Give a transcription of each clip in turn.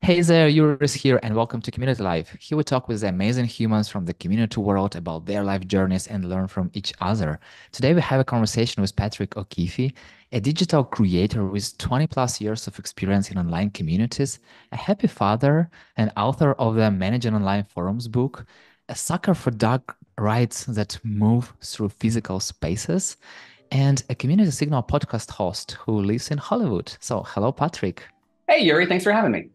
Hey there, Yuris here, and welcome to Community Life. Here we talk with amazing humans from the community world about their life journeys and learn from each other. Today we have a conversation with Patrick O'Keefe, a digital creator with 20 plus years of experience in online communities, a happy father, and author of the Managing Online Forums book, a sucker for dog rides that move through physical spaces, and a Community Signal podcast host who lives in Hollywood. So, hello, Patrick. Hey Yuri, thanks for having me.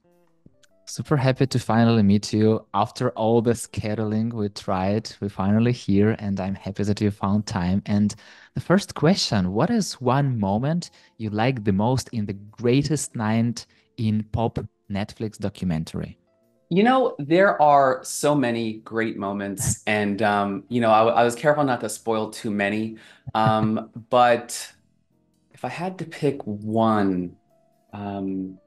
Super happy to finally meet you. After all the scheduling we tried, we finally here, and I'm happy that you found time. And the first question, what is one moment you like the most in the greatest night in pop Netflix documentary? There are so many great moments, and I was careful not to spoil too many. But if I had to pick one, um,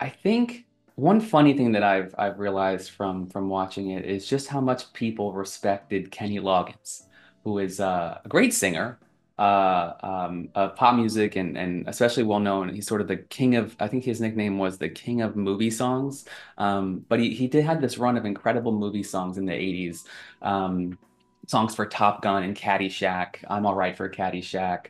I think one funny thing that I've realized from watching it is just how much people respected Kenny Loggins, who is a great singer, of pop music and especially well known. He's sort of the king of, I think his nickname was the king of movie songs. But he did have this run of incredible movie songs in the 80s. Um, Songs for Top Gun and Caddyshack, I'm All Right for Caddyshack,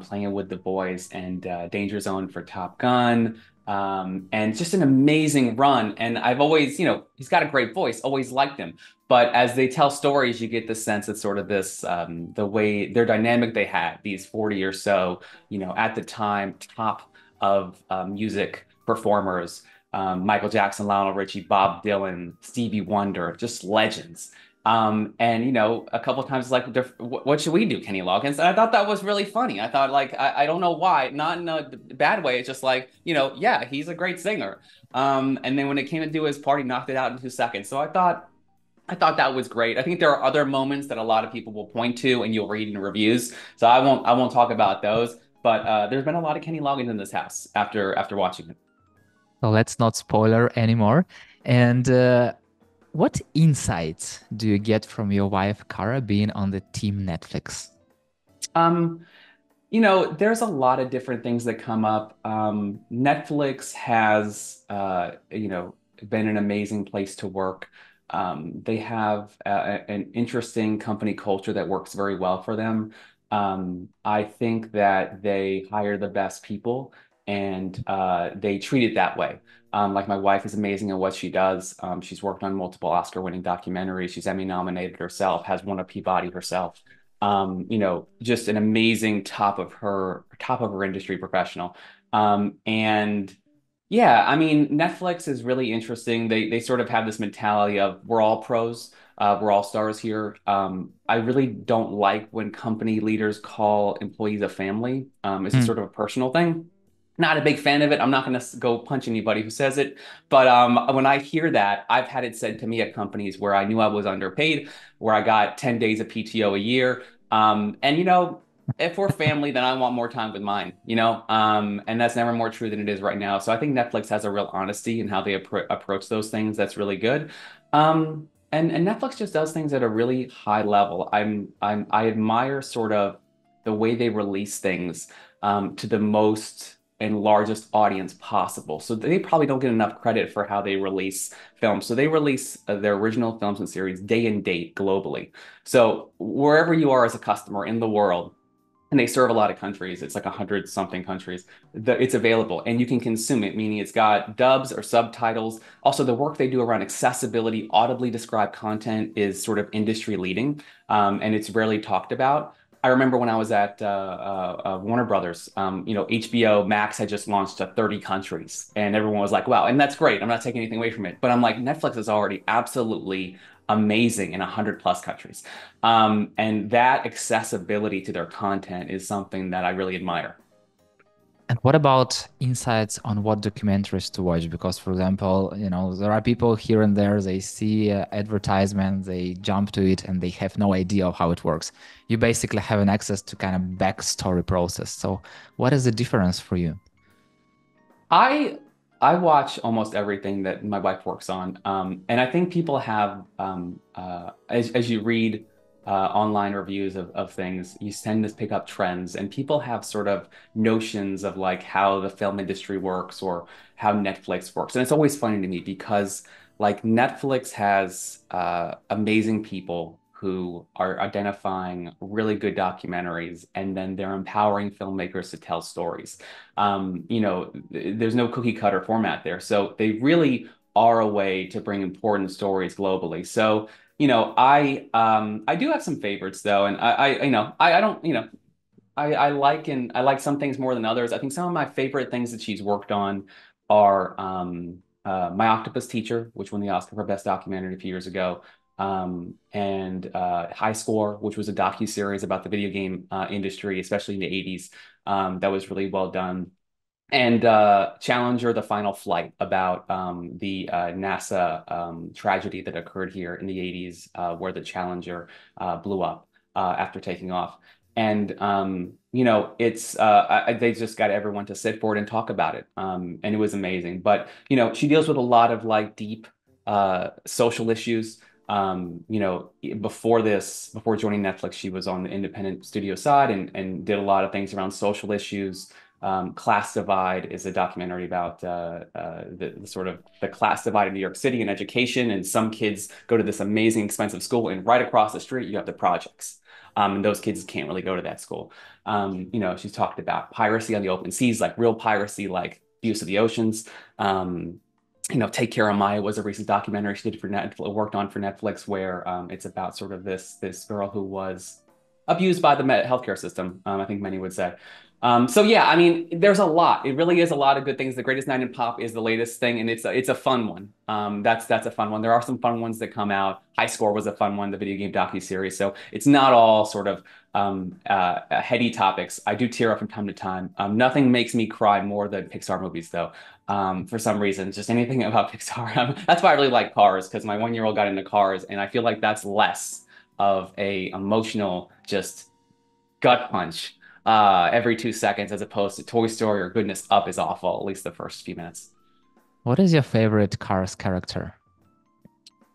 Playing with the Boys, and Danger Zone for Top Gun. And just an amazing run. And I've always, he's got a great voice, always liked him. But as they tell stories, you get the sense of sort of this, the way their dynamic they had, these 40 or so, at the time, top of music performers, Michael Jackson, Lionel Richie, Bob Dylan, Stevie Wonder, just legends. And a couple of times like, what should we do, Kenny Loggins? And I thought that was really funny. I thought like, I don't know why, not in a bad way. It's just like, yeah, he's a great singer. And then when it came to do his part, he knocked it out in 2 seconds. So I thought that was great. I think there are other moments that a lot of people will point to and you'll read in reviews. So I won't talk about those. But there's been a lot of Kenny Loggins in this house after watching it. So let's not spoiler anymore. And what insights do you get from your wife, Cara, being on the team Netflix? Um, there's a lot of different things that come up. Netflix has, been an amazing place to work. They have an interesting company culture that works very well for them. I think that they hire the best people and they treat it that way. Like my wife is amazing at what she does. She's worked on multiple Oscar-winning documentaries. She's Emmy nominated herself, has won a Peabody herself. Just an amazing top of her industry professional. And yeah, I mean, Netflix is really interesting. They sort of have this mentality of we're all pros, we're all stars here. I really don't like when company leaders call employees a family. It's a Hmm. sort of a personal thing. Not a big fan of it. I'm not going to go punch anybody who says it. But when I hear that, I've had it said to me at companies where I knew I was underpaid, where I got 10 days of PTO a year. And if we're family, then I want more time with mine, and that's never more true than it is right now. So I think Netflix has a real honesty in how they approach those things. That's really good. And Netflix just does things at a really high level. I admire sort of the way they release things to the most and largest audience possible. So they probably don't get enough credit for how they release films. So they release their original films and series day and date globally. So wherever you are as a customer in the world, and they serve a lot of countries, it's like 100 something countries, it's available and you can consume it, meaning it's got dubs or subtitles. Also, the work they do around accessibility, audibly described content is sort of industry leading, and it's rarely talked about. I remember when I was at Warner Brothers, HBO Max had just launched to 30 countries, and everyone was like, wow, and that's great. I'm not taking anything away from it. But I'm like, Netflix is already absolutely amazing in 100 plus countries. And that accessibility to their content is something that I really admire. And what about insights on what documentaries to watch? Because, for example, there are people here and there, they see advertisement, they jump to it, and they have no idea of how it works. You basically have an access to kind of backstory process. So, what is the difference for you? I I watch almost everything that my wife works on, and I think people have, as you read online reviews of things, you tend to pick up trends, and people have sort of notions of like how the film industry works or how Netflix works. And it's always funny to me because like Netflix has amazing people who are identifying really good documentaries, and then they're empowering filmmakers to tell stories. There's no cookie cutter format there. So they really are a way to bring important stories globally. So I do have some favorites though, and I don't I like some things more than others. I think some of my favorite things that she's worked on are My Octopus Teacher, which won the Oscar for Best Documentary a few years ago, and High Score, which was a docu-series about the video game industry, especially in the 80s. That was really well done. And Challenger, the Final Flight, about the NASA tragedy that occurred here in the 80s, where the Challenger blew up after taking off. And they just got everyone to sit for it and talk about it, and it was amazing. But she deals with a lot of like deep social issues. Before joining Netflix, she was on the independent studio side and did a lot of things around social issues. Class Divide is a documentary about the sort of the class divide in New York City in education. And some kids go to this amazing, expensive school, and right across the street, you have the projects. And those kids can't really go to that school. She's talked about piracy on the open seas, like real piracy, like use of the oceans. Take Care of Maya was a recent documentary she did for Netflix, worked on for Netflix, where it's about sort of this girl who was abused by the healthcare system. I think many would say. So yeah, I mean, there's a lot. It really is a lot of good things. The Greatest Night in Pop is the latest thing, and it's a fun one. That's a fun one. There are some fun ones that come out. High Score was a fun one, the video game docu-series. So it's not all sort of heady topics. I do tear up from time to time. Nothing makes me cry more than Pixar movies, though. For some reason, just anything about Pixar. That's why I really like Cars, because my 1-year-old got into Cars, and I feel like that's less of a emotional just gut punch every 2 seconds as opposed to Toy Story or Goodness Up is awful, at least the first few minutes. What is your favorite Cars character?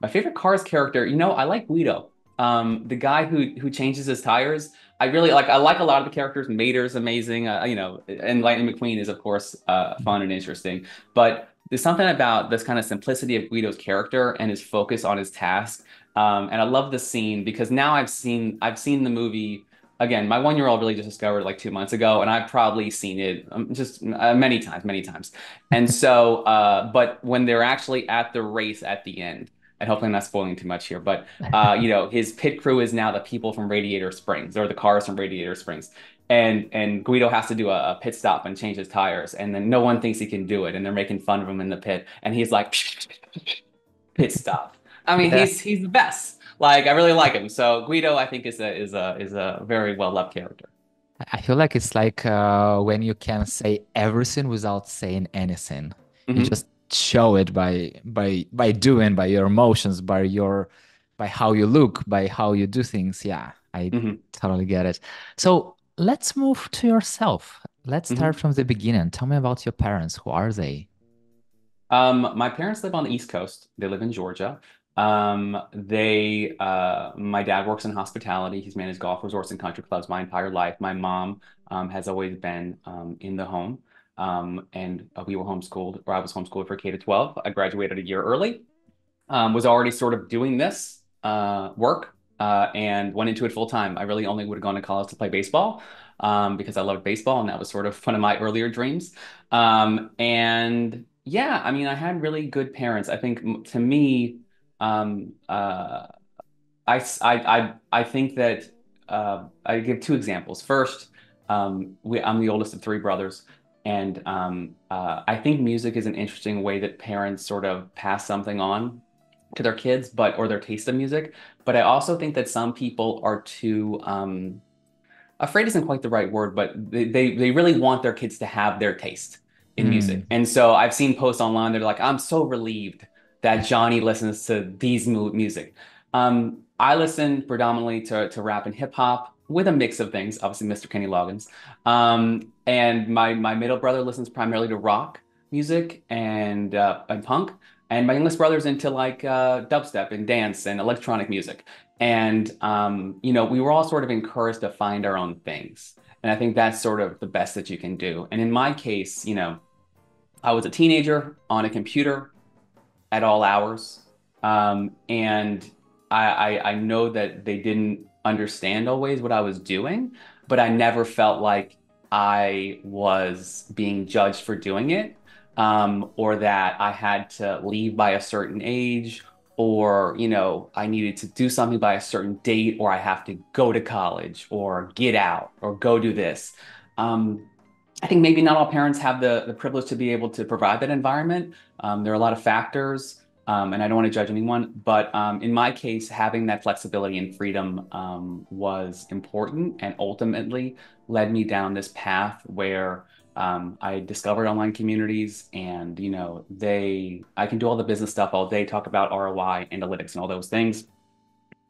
My favorite Cars character, I like Guido. The guy who changes his tires. I really like. I like a lot of the characters. Mater's amazing. And Lightning McQueen is of course fun and interesting. But there's something about this kind of simplicity of Guido's character and his focus on his task. And I love the scene because now I've seen the movie again. My 1-year-old really just discovered it like 2 months ago, and I've probably seen it just many times, many times. And so, but when they're actually at the race at the end, and hopefully I'm not spoiling too much here, but his pit crew is now the people from Radiator Springs or the cars from Radiator Springs. And Guido has to do a pit stop and change his tires, and then no one thinks he can do it, and they're making fun of him in the pit, and he's like pit stop. I mean, Yeah. he's the best. Like I really like him. So Guido, I think is a very well loved character. I feel like it's like when you can say everything without saying anything. You Hmm. just show it by doing, by your emotions, by how you look, by how you do things. Yeah, I Hmm. totally get it. So let's move to yourself. Let's start Hmm. from the beginning. Tell me about your parents. Who are they? My parents live on the East Coast. They live in Georgia. My dad works in hospitality. He's managed golf resorts and country clubs my entire life. My mom has always been in the home. And we were homeschooled, or I was homeschooled for K to 12. I graduated a year early, was already sort of doing this work and went into it full time. I really only would have gone to college to play baseball because I loved baseball, and that was sort of one of my earlier dreams. And yeah, I mean, I had really good parents. I think to me, um, uh, I think that I give two examples. First, I'm the oldest of three brothers. And I think music is an interesting way that parents sort of pass something on to their kids, or their taste of music. But I also think that some people are too afraid isn't quite the right word, but they really want their kids to have their taste in music. Mm, And so I've seen posts online, they're like, I'm so relieved that Johnny listens to these music. I listen predominantly to rap and hip hop with a mix of things, obviously Mr. Kenny Loggins. And my middle brother listens primarily to rock music and punk. And my youngest brother's into like dubstep and dance and electronic music. And we were all sort of encouraged to find our own things. And I think that's sort of the best that you can do. And in my case, I was a teenager on a computer at all hours. And I know that they didn't understand always what I was doing, but I never felt like I was being judged for doing it, or that I had to leave by a certain age, or, I needed to do something by a certain date, or I have to go to college, or get out, or go do this. Um, I think maybe not all parents have the privilege to be able to provide that environment. There are a lot of factors, and I don't want to judge anyone, but in my case, having that flexibility and freedom was important and ultimately led me down this path where I discovered online communities and, I can do all the business stuff all day, talk about ROI, analytics, and all those things.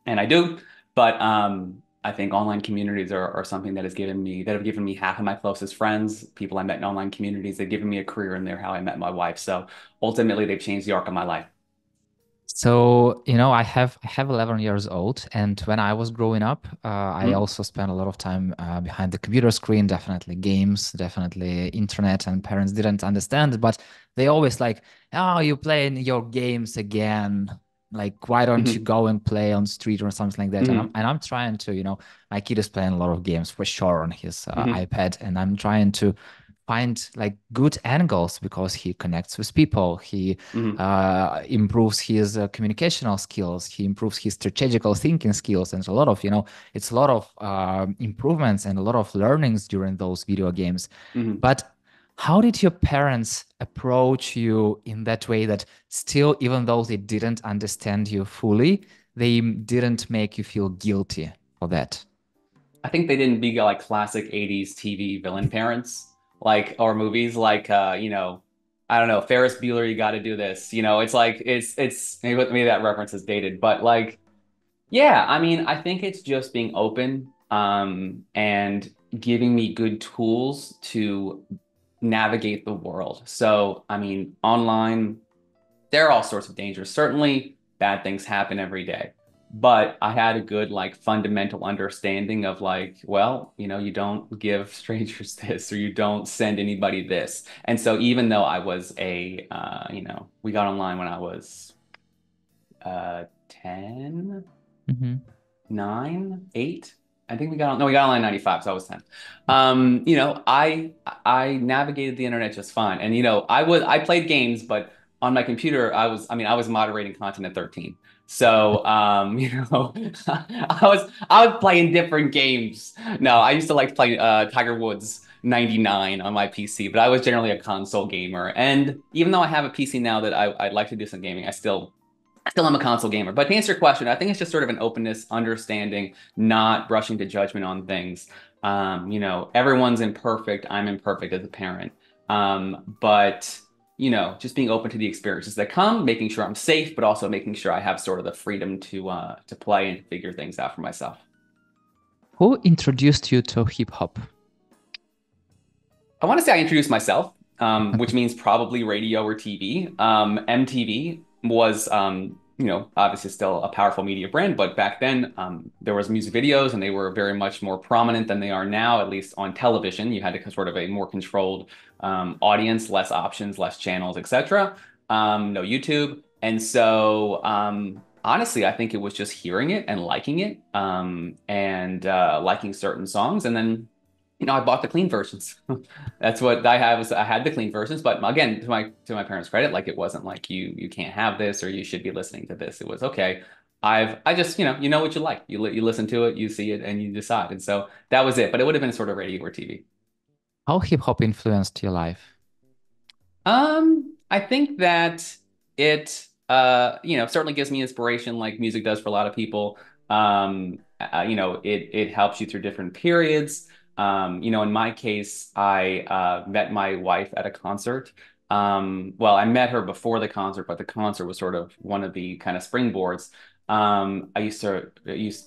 And I do, but I think online communities are something that have given me half of my closest friends, people I met in online communities. They've given me a career in there, how I met my wife. So ultimately, they've changed the arc of my life. So, I have 11 years old, and when I was growing up, I Mm-hmm. also spent a lot of time behind the computer screen, definitely games, definitely internet, and parents didn't understand, but they always like, oh, you playing your games again. Like, why don't you Mm-hmm. go and play on street or something like that? And I'm Mm-hmm. and I'm trying to, my kid is playing a lot of games for sure on his Mm-hmm. iPad, and I'm trying to find like good angles because he connects with people. He Mm-hmm. improves his communicational skills. He improves his strategical thinking skills, and a lot of it's a lot of improvements and a lot of learnings during those video games. Mm-hmm. But how did your parents approach you in that way that still, even though they didn't understand you fully, they didn't make you feel guilty for that? I think they didn't be like classic 80s TV villain parents, like, or movies like, I don't know, Ferris Bueller, you got to do this. It's like, it's maybe that reference is dated, but like, yeah, I mean, I think it's just being open, and giving me good tools to navigate the world. So, I mean, online, there are all sorts of dangers. Certainly, bad things happen every day. But I had a good, like, fundamental understanding of, like, well, you don't give strangers this or you don't send anybody this. And so, even though I was we got online when I was 10, Hmm. 8. I think we got on. No, we got online in 95, so I was 10. I navigated the internet just fine. And I played games, but on my computer, I was moderating content at 13. So I was playing different games. No, I used to like to play Tiger Woods 99 on my PC, but I was generally a console gamer. And even though I have a PC now that I'd like to do some gaming, I still am a console gamer. But to answer your question, I think it's just sort of an openness, understanding, not rushing to judgment on things. Everyone's imperfect. I'm imperfect as a parent. But just being open to the experiences that come, making sure I'm safe, but also making sure I have sort of the freedom to play and figure things out for myself. Who introduced you to hip hop? I want to say I introduced myself, which means probably radio or TV. MTV was, obviously still a powerful media brand, but back then there was music videos, and they were very much more prominent than they are now, at least on television. You had to sort of a more controlled audience, less options, less channels, etc. No YouTube, and so honestly, I think it was just hearing it and liking it, and liking certain songs, and then I bought the clean versions. That's what I have. I had the clean versions, but again, to my parents' credit, like it wasn't like you can't have this or you should be listening to this. It was okay. I just you know what you like. You listen to it, you see it, and you decide. And so that was it. But it would have been sort of radio or TV. How hip hop influenced your life? I think that it, certainly gives me inspiration like music does for a lot of people. It helps you through different periods. In my case, I met my wife at a concert. Well, I met her before the concert, but the concert was sort of one of the kind of springboards. I used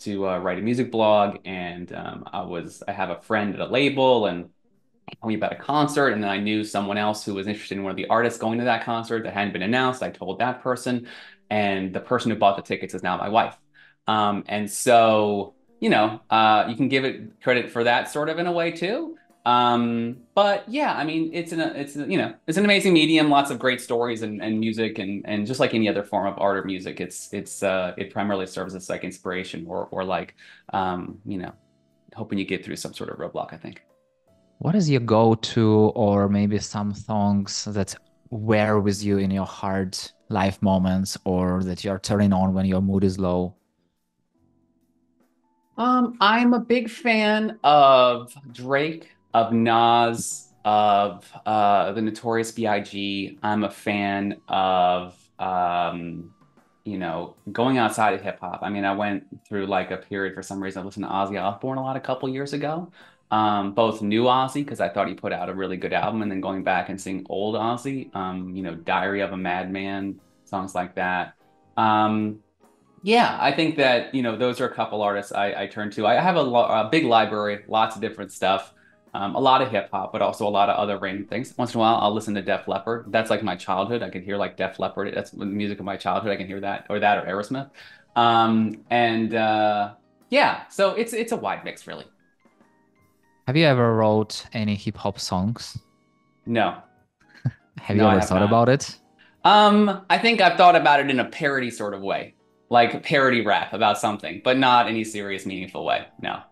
to write a music blog, and I have a friend at a label, and told me about a concert, and then I knew someone else who was interested in one of the artists going to that concert that hadn't been announced. I told that person, and the person who bought the tickets is now my wife. And so, you can give it credit for that sort of in a way too. But yeah, I mean, it's an amazing medium, lots of great stories and music, and just like any other form of art or music, it primarily serves as like inspiration or like, hoping you get through some sort of roadblock, I think. What is your go-to, or maybe some songs that were with you in your hard life moments, or that you're turning on when your mood is low? I'm a big fan of Drake, of Nas, of the Notorious B.I.G. I'm a fan of going outside of hip hop. I mean, I went through like a period for some reason. I listened to Ozzy Osbourne a lot a couple years ago. Both new Ozzy because I thought he put out a really good album, and then going back and seeing old Ozzy, Diary of a Madman, songs like that. Um, yeah, I think that, those are a couple artists I turn to. I have a big library, lots of different stuff, a lot of hip hop, but also a lot of other random things. Once in a while, I'll listen to Def Leppard. That's like my childhood. I could hear like Def Leppard. That's the music of my childhood. I can hear that or Aerosmith. And yeah, so it's a wide mix, really. Have you ever wrote any hip hop songs? No, Have you no, I ever have thought not. about it? I think I've thought about it in a parody sort of way, like parody rap about something, but not any serious, meaningful way. No.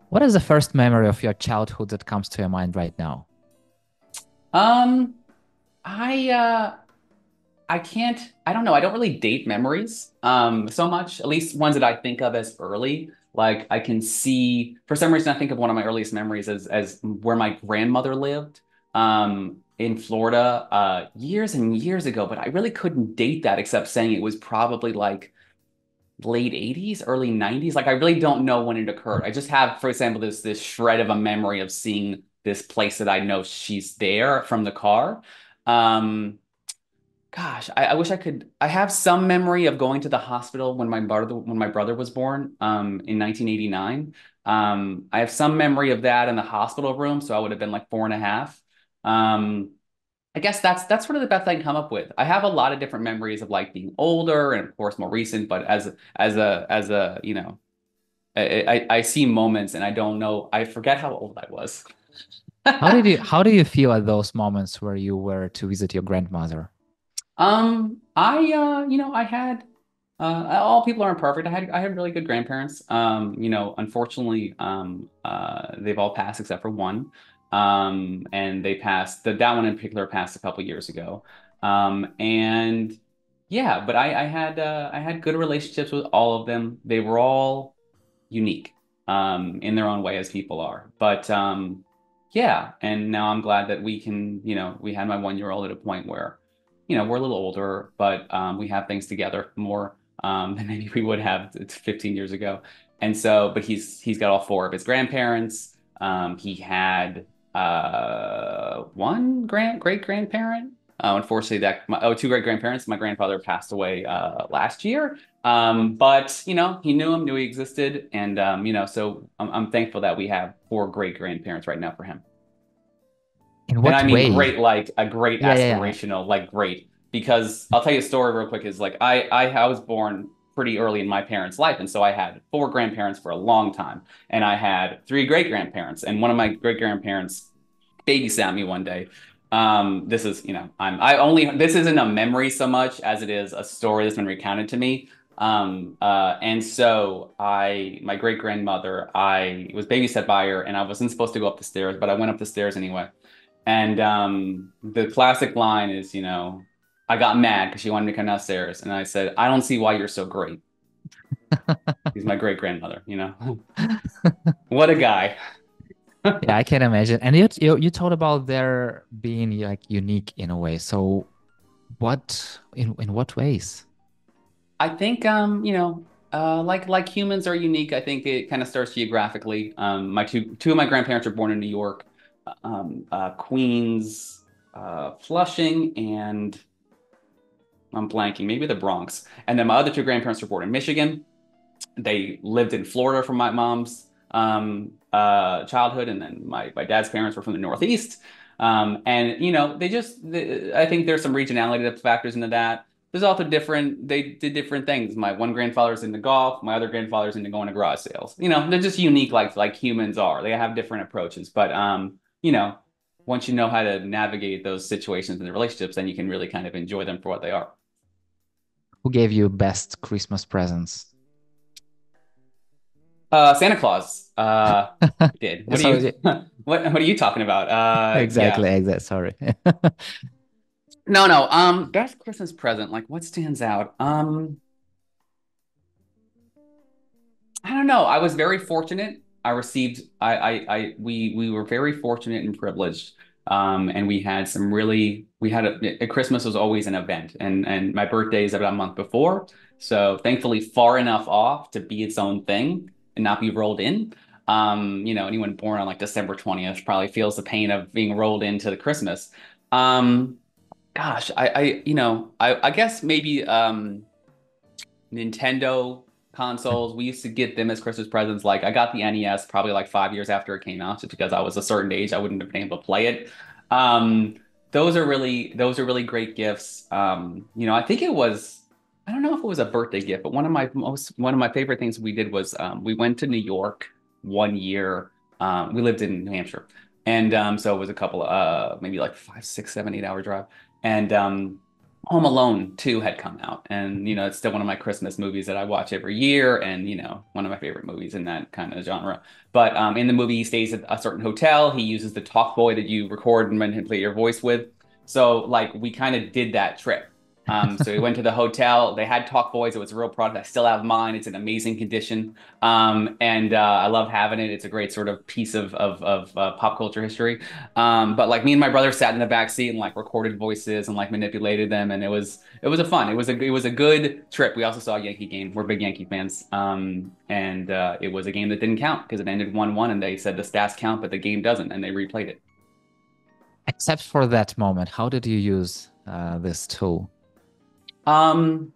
What is the first memory of your childhood that comes to your mind right now? Um, I can't, I don't know. I don't really date memories so much, at least ones that I think of as early. Like I can see, for some reason, I think of one of my earliest memories as where my grandmother lived in Florida years and years ago, but I really couldn't date that except saying it was probably like late 80s, early 90s. Like I really don't know when it occurred. I just have, for example, this shred of a memory of seeing this place that I know she's there from the car. Um, Gosh, I wish I could. I have some memory of going to the hospital when my brother was born in 1989. I have some memory of that in the hospital room, so I would have been like 4.5. Um, I guess that's sort of the best I can come up with. I have a lot of different memories of like being older and of course more recent, but as a I see moments and I don't know. I forget how old I was. How do you feel at those moments where you were to visit your grandmother? I had all people aren't perfect. I had really good grandparents. Unfortunately, they've all passed except for one. And they passed that one in particular passed a couple years ago. And yeah, but I had good relationships with all of them. They were all unique in their own way as people are. But yeah, and now I'm glad that we had my 1 year old at a point where we're a little older, but we have things together more than maybe we would have 15 years ago. And so, but he's got all four of his grandparents. He had one great grandparent. Unfortunately, two great grandparents. My grandfather passed away last year. But he knew him, knew he existed, and so I'm thankful that we have four great grandparents right now for him. In And I what mean way? great, like a great Yeah, yeah, yeah. aspirational, like great. Because I'll tell you a story real quick is like I was born pretty early in my parents' life. And so I had four grandparents for a long time. And I had three great grandparents. And one of my great grandparents babysat me one day. This is, this isn't a memory so much as it is a story that's been recounted to me. And so my great grandmother, I was babysat by her and I wasn't supposed to go up the stairs, but I went up the stairs anyway. And the classic line is, I got mad because she wanted me to come downstairs. And I said, I don't see why you're so great. He's my great grandmother. What a guy. Yeah, I can imagine. And you told about their being like unique in a way. So in what ways? I think, like humans are unique. I think it kind of starts geographically. My two of my grandparents were born in New York, Queens, Flushing, and I'm blanking, maybe the Bronx. And then my other two grandparents were born in Michigan. They lived in Florida for my mom's childhood, and then my dad's parents were from the Northeast. And I think there's some regionality that factors into that. There's also they did different things. My one grandfather's into golf, my other grandfather's into going to garage sales. They're just unique like humans are. They have different approaches. But once you know how to navigate those situations and the relationships, then you can really kind of enjoy them for what they are. Who gave you best Christmas presents? Santa Claus did. What are So you what are you talking about? Yeah. exactly, exactly. Sorry. No. Best Christmas present, like what stands out? I don't know. I was very fortunate. I received we were very fortunate and privileged. And we had a Christmas was always an event, and my birthday is about a month before. So thankfully far enough off to be its own thing and not be rolled in. Anyone born on like December 20th probably feels the pain of being rolled into the Christmas. Um, Gosh, I guess maybe Nintendo consoles. We used to get them as Christmas presents. Like I got the NES probably like 5 years after it came out, just because I was a certain age, I wouldn't have been able to play it. Um, those are really great gifts. I think I don't know if it was a birthday gift, but one of my favorite things we did was we went to New York one year. We lived in New Hampshire, and so it was a couple maybe like 5, 6, 7, 8 hour drive, and Home Alone 2 had come out. And, it's still one of my Christmas movies that I watch every year. And, one of my favorite movies in that kind of genre. But in the movie, he stays at a certain hotel. He uses the talk boy that you record and manipulate your voice with. So, like, we kind of did that trip. So we went to the hotel. They had talk boys. It was a real product. I still have mine. It's in amazing condition. And I love having it. It's a great sort of piece of pop culture history. But like me and my brother sat in the back seat and like recorded voices and like manipulated them, and it was a fun. It was a good trip. We also saw a Yankee game. We're big Yankee fans. And it was a game that didn't count because it ended 1-1, and they said the stats count, but the game doesn't, and they replayed it. Except for that moment, how did you use this tool? Um,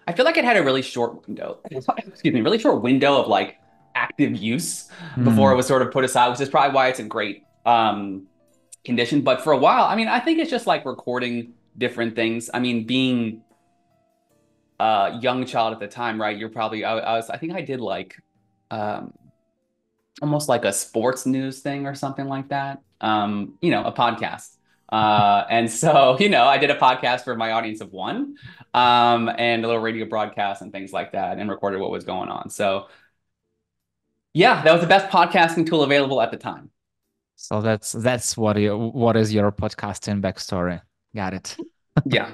I feel like it had a really short window. Excuse me, really short window of like active use before Hmm. it was sort of put aside, which is probably why it's in great condition. But for a while, I mean, I think it's just like recording different things. I mean, being a young child at the time, right? You're probably I think I did like um almost like a sports news thing or something like that. A podcast. And so, I did a podcast for my audience of one, and a little radio broadcast and things like that, and recorded what was going on. So, yeah, that was the best podcasting tool available at the time. So that's what is your podcasting backstory. Got it. Yeah.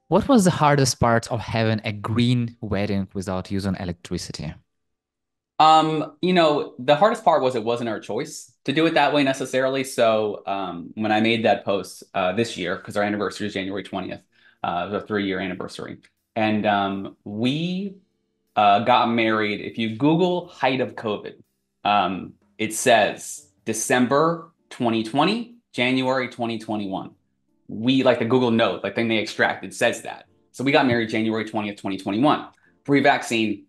What was the hardest part of having a green wedding without using electricity? The hardest part was it wasn't our choice to do it that way necessarily. So, when I made that post this year, because our anniversary is January 20th, it was a 3 year anniversary, and we got married. If you Google height of COVID, it says December 2020, January 2021. We like the Google note, like thing they extracted says that. So we got married January 20th, 2021, pre-vaccine,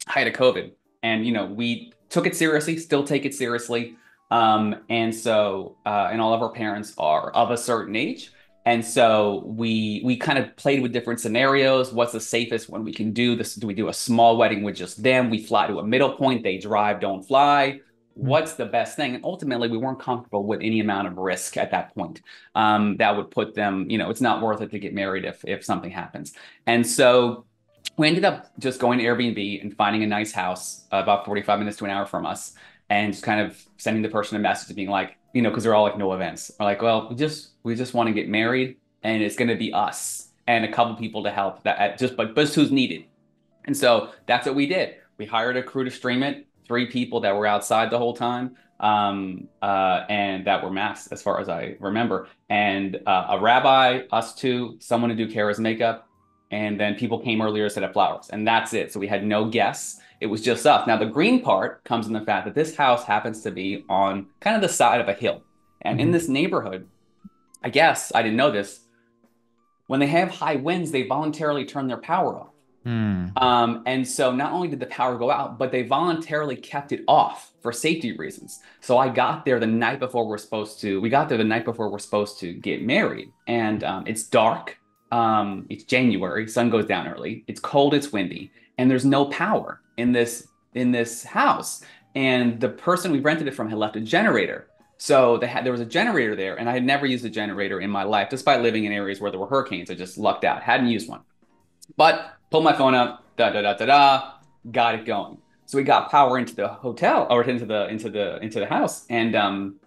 height of COVID. And, we took it seriously, still take it seriously. And all of our parents are of a certain age. And so we kind of played with different scenarios. What's the safest one we can do? This Do we do a small wedding with just them? We fly to a middle point. They drive, don't fly. What's the best thing? And ultimately, we weren't comfortable with any amount of risk at that point. That would put them, it's not worth it to get married if something happens. And so we ended up just going to Airbnb and finding a nice house about 45 minutes to an hour from us, and just kind of sending the person a message being like, because they're all like no events. We're like, well, we just want to get married, and it's going to be us and a couple people to help but who's needed. And so that's what we did. We hired a crew to stream it, 3 people that were outside the whole time, and that were masked as far as I remember, and a rabbi, us two, someone to do Kara's makeup, and then people came earlier to set up flowers, and that's it. So we had no guests. It was just us. Now the green part comes in the fact that this house happens to be on kind of the side of a hill, and in Mhm. this neighborhood, I guess I didn't know this. When they have high winds, they voluntarily turn their power off. Hmm. And so not only did the power go out, but they voluntarily kept it off for safety reasons. So I got there the night before we got there the night before we're supposed to get married. And it's dark. It's January, sun goes down early. It's cold, it's windy, and there's no power in this house. And the person we rented it from had left a generator. So there was a generator there, and I had never used a generator in my life, despite living in areas where there were hurricanes. I just lucked out, hadn't used one. But pulled my phone up, da da da da da, got it going. So we got power into the hotel or into the house, and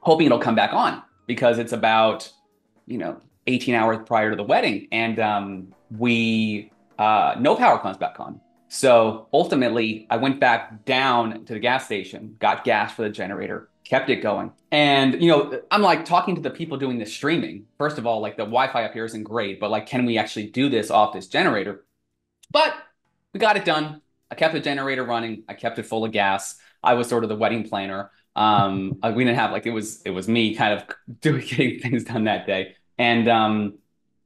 hoping it'll come back on because it's about, you know, 18 hours prior to the wedding, and we no power comes back on. So ultimately, I went back down to the gas station, got gas for the generator, kept it going. And, you know, I'm like talking to the people doing this streaming. First of all, like the Wi-Fi up here isn't great, but like, can we actually do this off this generator? But we got it done. I kept the generator running. I kept it full of gas. I was sort of the wedding planner. We didn't have like it was me kind of doing getting things done that day. And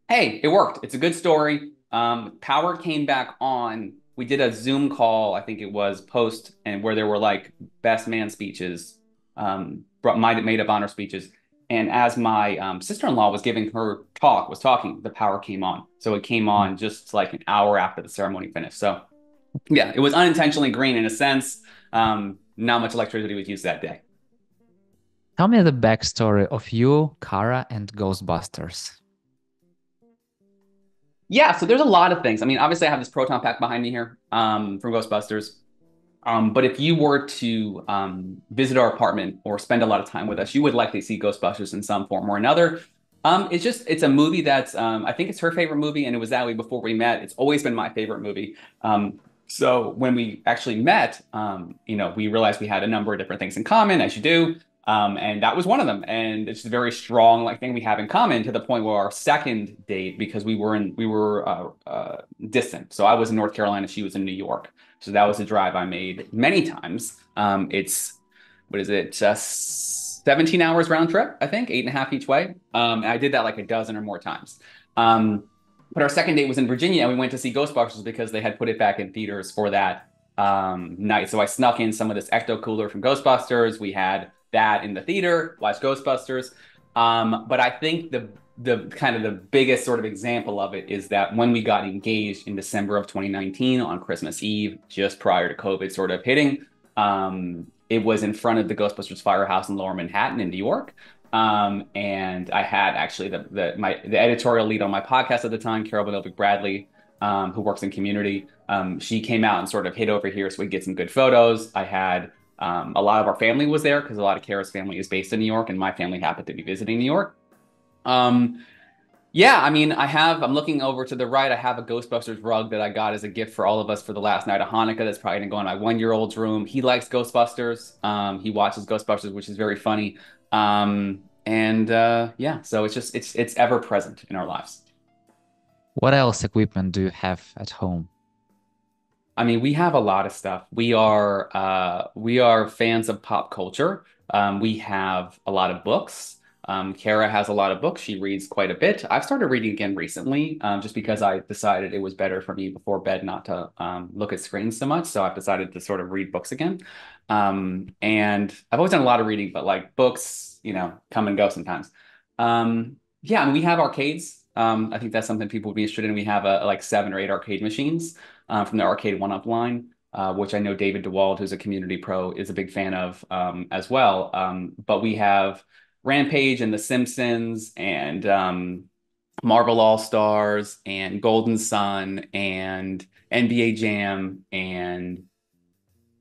hey, it worked. It's a good story. Power came back on. We did a Zoom call, I think it was post, and where there were like best man speeches, made up honor speeches. And as my sister-in-law was giving her talk, was talking, the power came on. So it came on just like an hour after the ceremony finished. So yeah, it was unintentionally green in a sense. Not much electricity was used that day. Tell me the backstory of you, Kara, and Ghostbusters. Yeah, so there's a lot of things. I mean, obviously, I have this proton pack behind me here from Ghostbusters. But if you were to visit our apartment or spend a lot of time with us, you would likely see Ghostbusters in some form or another. It's a movie that's I think it's her favorite movie, and it was that way before we met. It's always been my favorite movie. So when we actually met, you know, we realized we had a number of different things in common, as you do. And that was one of them. And it's a very strong like thing we have in common to the point where our second date, because we were distant. So I was in North Carolina, she was in New York. So that was a drive I made many times. It's what is it? Just 17 hours round trip, I think, 8.5 each way. And I did that like a dozen or more times. But our second date was in Virginia, and we went to see Ghostbusters because they had put it back in theaters for that night. So I snuck in some of this ecto cooler from Ghostbusters. We had that in the theater, watched Ghostbusters. But I think the kind of the biggest sort of example of it is that when we got engaged in December of 2019 on Christmas Eve, just prior to COVID sort of hitting, it was in front of the Ghostbusters Firehouse in Lower Manhattan in New York. And I had actually the editorial lead on my podcast at the time, Carol Benovik Bradley, who works in community. She came out and sort of hid over here so we could get some good photos. I had a lot of our family was there because a lot of Kara's family is based in New York, and my family happened to be visiting New York. Um, yeah, I mean, I'm looking over to the right. I have a Ghostbusters rug that I got as a gift for all of us for the last night of Hanukkah. That's probably gonna go in my 1-year-old's room. He likes Ghostbusters. He watches Ghostbusters, which is very funny. And yeah, so it's ever present in our lives. What else equipment do you have at home? I mean, we have a lot of stuff. We are fans of pop culture. We have a lot of books. Kara has a lot of books. She reads quite a bit. I've started reading again recently, just because I decided it was better for me before bed not to look at screens so much. So I've decided to sort of read books again. And I've always done a lot of reading, but like books, you know, come and go sometimes. Yeah, and we have arcades. I think that's something people would be interested in. We have like 7 or 8 arcade machines from the Arcade One-Up line, which I know David DeWald, who's a community pro, is a big fan of as well. But we have Rampage and The Simpsons and Marvel All-Stars and Golden Sun and NBA Jam and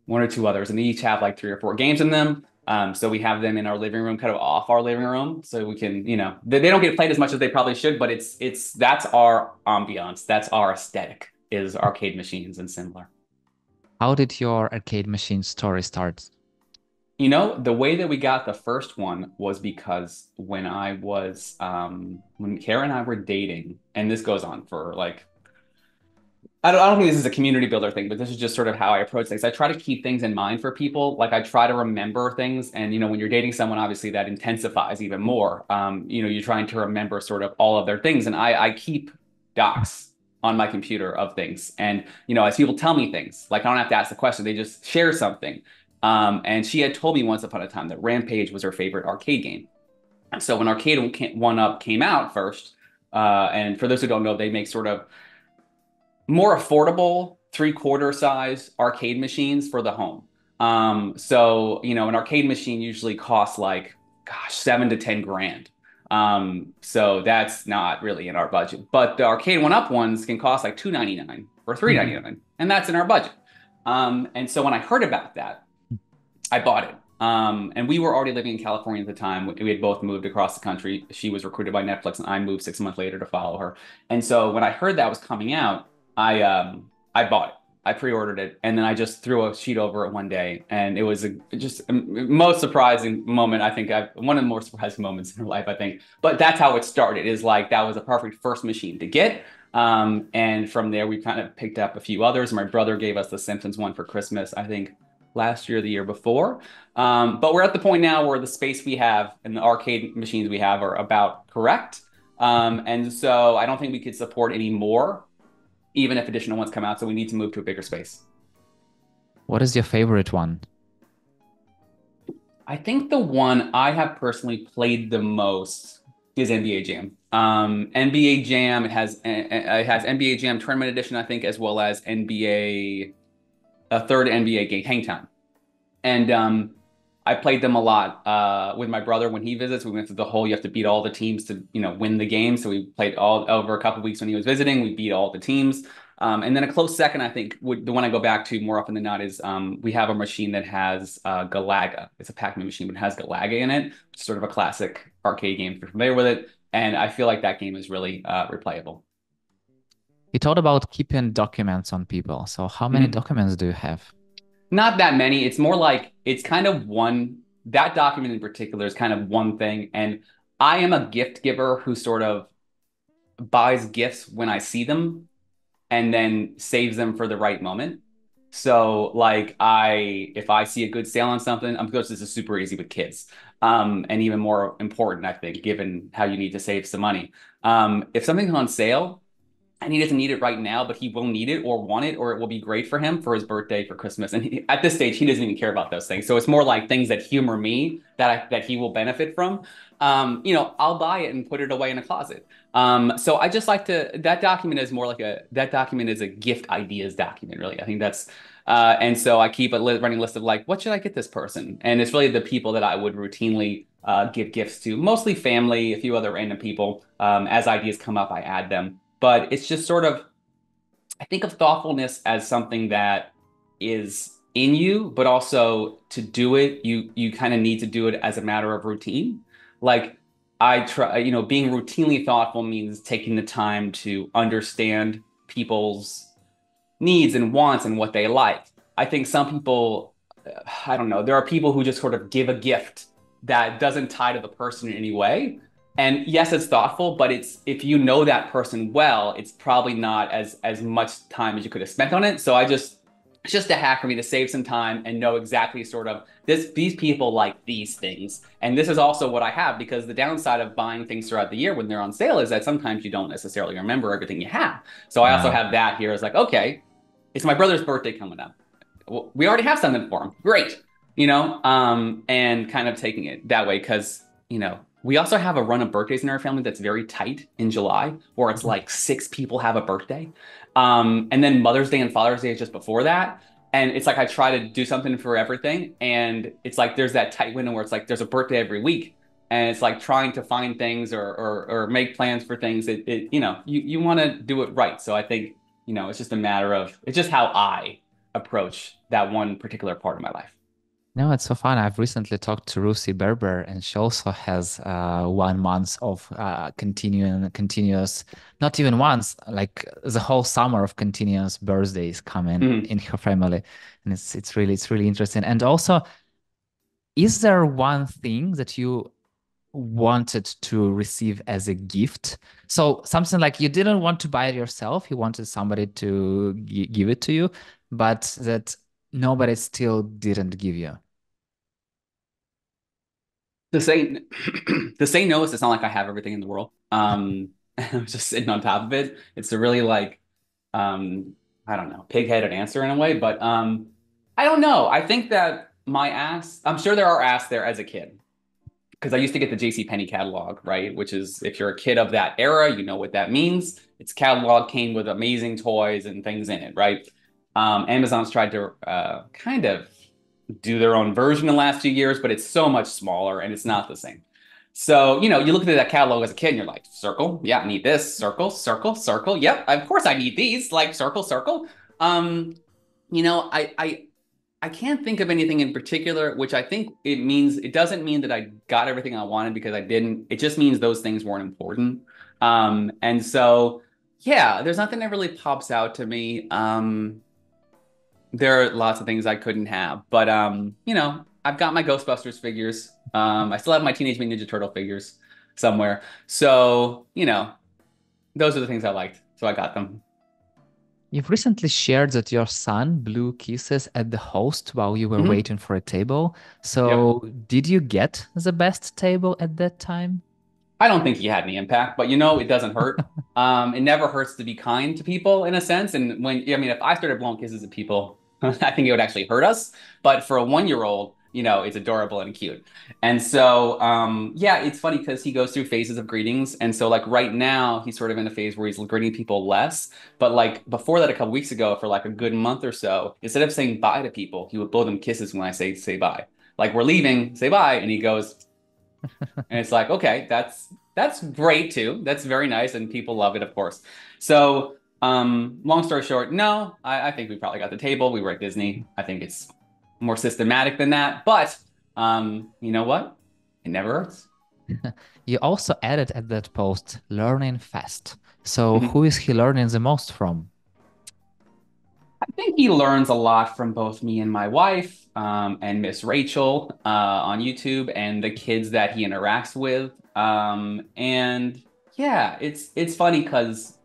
one or two others. And they each have like 3 or 4 games in them. So we have them in our living room, kind of off our living room, so we can, you know, they don't get played as much as they probably should, but that's our ambiance, that's our aesthetic, is arcade machines and similar. How did your arcade machine story start? You know, the way that we got the first one was because when Kara and I were dating, and this goes on for like I don't think this is a community builder thing, but this is just sort of how I approach things. I try to keep things in mind for people. Like I try to remember things. And, you know, when you're dating someone, obviously that intensifies even more. You know, you're trying to remember sort of all of their things. And I keep docs. on my computer of things. And, you know, as people tell me things, like I don't have to ask the question, they just share something. And she had told me once upon a time that Rampage was her favorite arcade game. So when Arcade One Up came out first, and for those who don't know, they make sort of more affordable three-quarter size arcade machines for the home. So you know, an arcade machine usually costs like, gosh, 7 to 10 grand. So that's not really in our budget. But the Arcade One Up ones can cost like 299 or 399, and that's in our budget. And so when I heard about that, I bought it. And we were already living in California at the time. We had both moved across the country. She was recruited by Netflix, and I moved 6 months later to follow her. And so when I heard that was coming out, I bought it. I pre-ordered it, and then I just threw a sheet over it one day, and it was just a most surprising moment. I think one of the more surprising moments in her life, I think. But that's how it started. Is like that was a perfect first machine to get. And from there, we kind of picked up a few others. My brother gave us the Simpsons one for Christmas, I think last year or the year before. But we're at the point now where the space we have and the arcade machines we have are about correct. And so I don't think we could support any more, even if additional ones come out. So we need to move to a bigger space. What is your favorite one? I think the one I have personally played the most is NBA Jam. NBA Jam, it has NBA Jam Tournament Edition, I think, as well as NBA a third NBA game, Hang Time. And I played them a lot with my brother when he visits. We went through the whole, you have to beat all the teams to, you know, win the game. So we played all over a couple of weeks when he was visiting. We beat all the teams. And then a close second, I think, the one I go back to more often than not is we have a machine that has Galaga. It's a Pac-Man machine, but it has Galaga in it, which is sort of a classic arcade game if you're familiar with it. And I feel like that game is really replayable. You talked about keeping documents on people. So how many Mhm. documents do you have? Not that many. It's more like it's kind of one, that document in particular is kind of one thing. And I am a gift giver who sort of buys gifts when I see them and then saves them for the right moment. So like if I see a good sale on something, of course this is super easy with kids. And even more important, I think, given how you need to save some money. If something's on sale, and he doesn't need it right now, but he will need it or want it, or it will be great for him for his birthday, for Christmas. And at this stage, he doesn't even care about those things. So it's more like things that humor me that he will benefit from. You know, I'll buy it and put it away in a closet. So I just like to that document is more like that document is a gift ideas document, really. I think that's and so I keep a running list of like, what should I get this person? And it's really the people that I would routinely give gifts to, mostly family, a few other random people. As ideas come up, I add them. But it's just sort of, I think of thoughtfulness as something that is in you, but also to do it, you kind of need to do it as a matter of routine. Like I try, you know, being routinely thoughtful means taking the time to understand people's needs and wants and what they like. I think some people, I don't know, there are people who just sort of give a gift that doesn't tie to the person in any way. And yes, it's thoughtful, but it's if you know that person well, it's probably not as much time as you could have spent on it. So it's just a hack for me to save some time and know exactly sort of these people like these things. And this is also what I have because the downside of buying things throughout the year when they're on sale is that sometimes you don't necessarily remember everything you have. So I also Yeah. have that here as like, okay, it's my brother's birthday coming up. Well, we already have something for him. Great. You know, and kind of taking it that way because, you know, we also have a run of birthdays in our family that's very tight in July, where it's like 6 people have a birthday. And then Mother's Day and Father's Day is just before that. And it's like I try to do something for everything. And it's like there's that tight window where it's like there's a birthday every week. And it's like trying to find things or make plans for things. You know, you want to do it right. So I think you know, it's just a matter of it's just how I approach that one particular part of my life. No, it's so fun. I've recently talked to Rusi Berber, and she also has 1 month of continuous, not even once, like the whole summer of continuous birthdays coming Mhm. in her family, and it's really interesting. And also, is there one thing that you wanted to receive as a gift? So something like you didn't want to buy it yourself, you wanted somebody to give it to you, but that nobody still didn't give you. To say to say no is it's not like I have everything in the world. I'm just sitting on top of it. It's a really like um, I don't know, pig-headed answer in a way, but I don't know. I think that my ass, I'm sure there are ass there as a kid because I used to get the J.C. Penney catalog, right? Which is if you're a kid of that era, you know what that means. Its catalog came with amazing toys and things in it, right? Amazon's tried to kind of do their own version in the last few years, but it's so much smaller and it's not the same. So, you look at that catalog as a kid and you're like, circle, yeah, I need this, circle, circle, circle. Yep, of course I need these, like circle, circle. Um, I can't think of anything in particular, which I think it doesn't mean that I got everything I wanted because I didn't. It just means those things weren't important. And so yeah, there's nothing that really pops out to me. There are lots of things I couldn't have, but I've got my Ghostbusters figures. I still have my Teenage Mutant Ninja Turtle figures somewhere. So, those are the things I liked. So I got them. You've recently shared that your son blew kisses at the host while you were Hmm. waiting for a table. Yep. So, did you get the best table at that time? I don't think he had any impact, but it doesn't hurt. It never hurts to be kind to people in a sense. And if I started blowing kisses at people, I think it would actually hurt us. But for a 1 year old, it's adorable and cute. And so, yeah, it's funny because he goes through phases of greetings. And so, like right now, he's sort of in a phase where he's greeting people less. But like before that, a couple weeks ago, for like a good month or so, instead of saying bye to people, he would blow them kisses when I say bye. Like we're leaving, say bye, and he goes, and it's like, okay, that's great too. That's very nice, and people love it, of course. So, long story short, no, I think we probably got the table. We were at Disney. I think it's more systematic than that. But you know what? It never hurts. You also added at that post, learning fast. So, Mhm. who is he learning the most from? I think he learns a lot from both me and my wife, and Miss Rachel on YouTube, and the kids that he interacts with. And yeah, it's funny because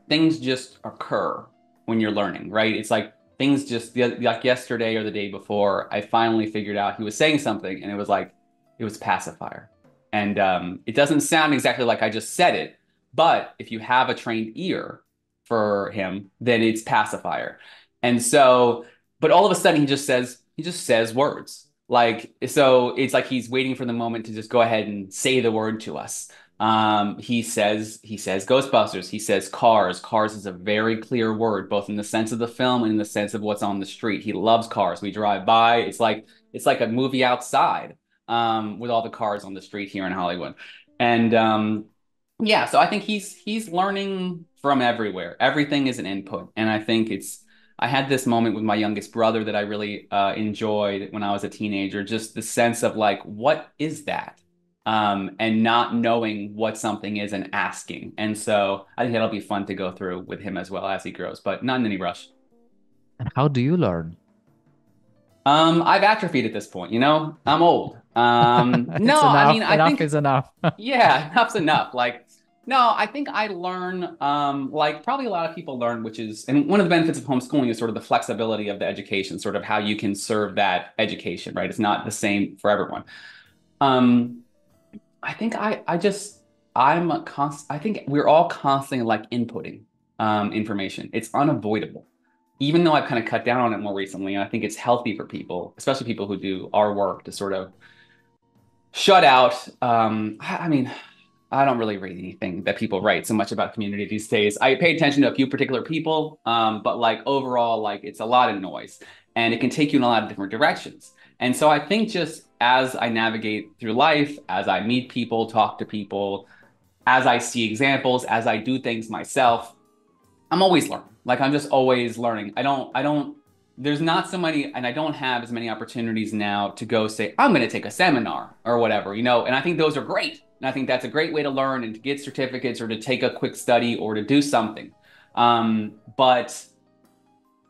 things just occur when you're learning, right? It's like things just like yesterday or the day before, I finally figured out he was saying something, and it was like it was pacifier, and it doesn't sound exactly like I just said it, but if you have a trained ear for him, then it's pacifier, and so, but all of a sudden he just says words. Like, so it's like he's waiting for the moment to just go ahead and say the word to us. He says Ghostbusters. He says cars. Cars is a very clear word, both in the sense of the film and in the sense of what's on the street. He loves cars. We drive by. It's like a movie outside, with all the cars on the street here in Hollywood. And yeah, so I think he's learning from everywhere. Everything is an input, and I think it's. I had this moment with my youngest brother that I really enjoyed when I was a teenager. Just the sense of like, what is that? And not knowing what something is and asking. And so I think that'll be fun to go through with him as well as he grows, but not in any rush. And how do you learn? I've atrophied at this point, I'm old. It's No, I mean, enough. I Enough think, is enough. yeah, enough's enough. Like, no, I think I learn, like probably a lot of people learn, which is, and one of the benefits of homeschooling is sort of the flexibility of the education, sort of how you can serve that education, right? It's not the same for everyone. Um, I think I just I'm a const I think we're all constantly like inputting information. It's unavoidable. Even though I've kind of cut down on it more recently, and I think it's healthy for people, especially people who do our work, to sort of shut out. I mean, I don't really read anything that people write so much about community these days. I pay attention to a few particular people, but like overall, like it's a lot of noise, and it can take you in a lot of different directions. And so I think just as I navigate through life, as I meet people, talk to people, as I see examples, as I do things myself, I'm always learning. Like I'm just always learning. There's not so many, and I don't have as many opportunities now to go say, I'm going to take a seminar or whatever. And I think those are great. And I think that's a great way to learn and to get certificates or to take a quick study or to do something. But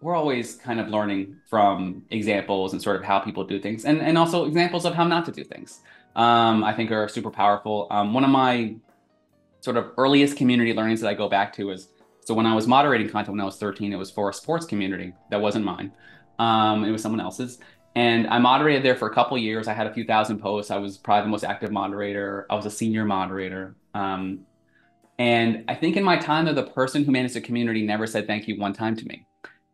we're always kind of learning from examples and sort of how people do things and also examples of how not to do things. I think are super powerful. One of my sort of earliest community learnings that I go back to is so when I was moderating content when I was 13, it was for a sports community that wasn't mine. It was someone else's. And I moderated there for a couple years. I had a few thousand posts. I was probably the most active moderator. I was a senior moderator. And I think in my time, the person who managed the community never said thank you one time to me.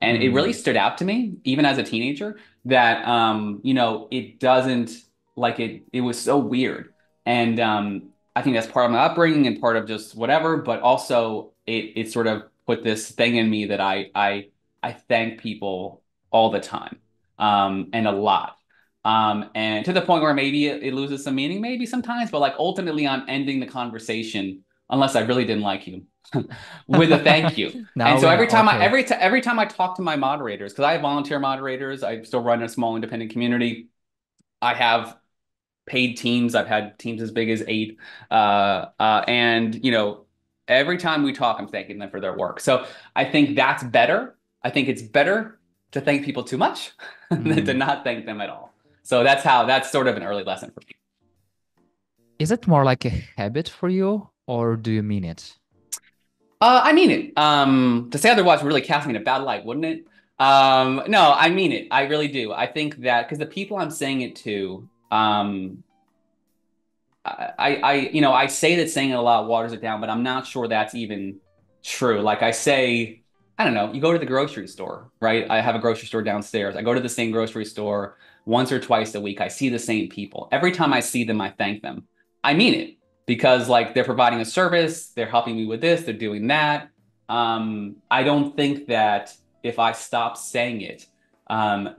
And it really Mm, stood out to me, even as a teenager, that it doesn't like it was so weird. And I think that's part of my upbringing and part of just whatever, but also it sort of put this thing in me that I thank people all the time, and a lot. And to the point where maybe it loses some meaning, maybe sometimes, but like ultimately I'm ending the conversation unless I really didn't like you, with a thank you. And now so we know. Okay. every time I talk to my moderators, because I have volunteer moderators, I still run a small independent community. I have paid teams. I've had teams as big as 8. And every time we talk, I'm thanking them for their work. So I think that's better. I think it's better to thank people too much than to Mm. not thank them at all. So that's sort of an early lesson for me. Is it more like a habit for you, or do you mean it? I mean it. To say otherwise would really cast me in a bad light, wouldn't it? No, I mean it. I really do. I think that because the people I'm saying it to, I say that saying it a lot waters it down, but I'm not sure that's even true. Like I say, I don't know, you go to the grocery store, right? I have a grocery store downstairs. I go to the same grocery store once or twice a week. I see the same people. Every time I see them, I thank them. I mean it because like they're providing a service, they're helping me with this, they're doing that. I don't think that if I stop saying it,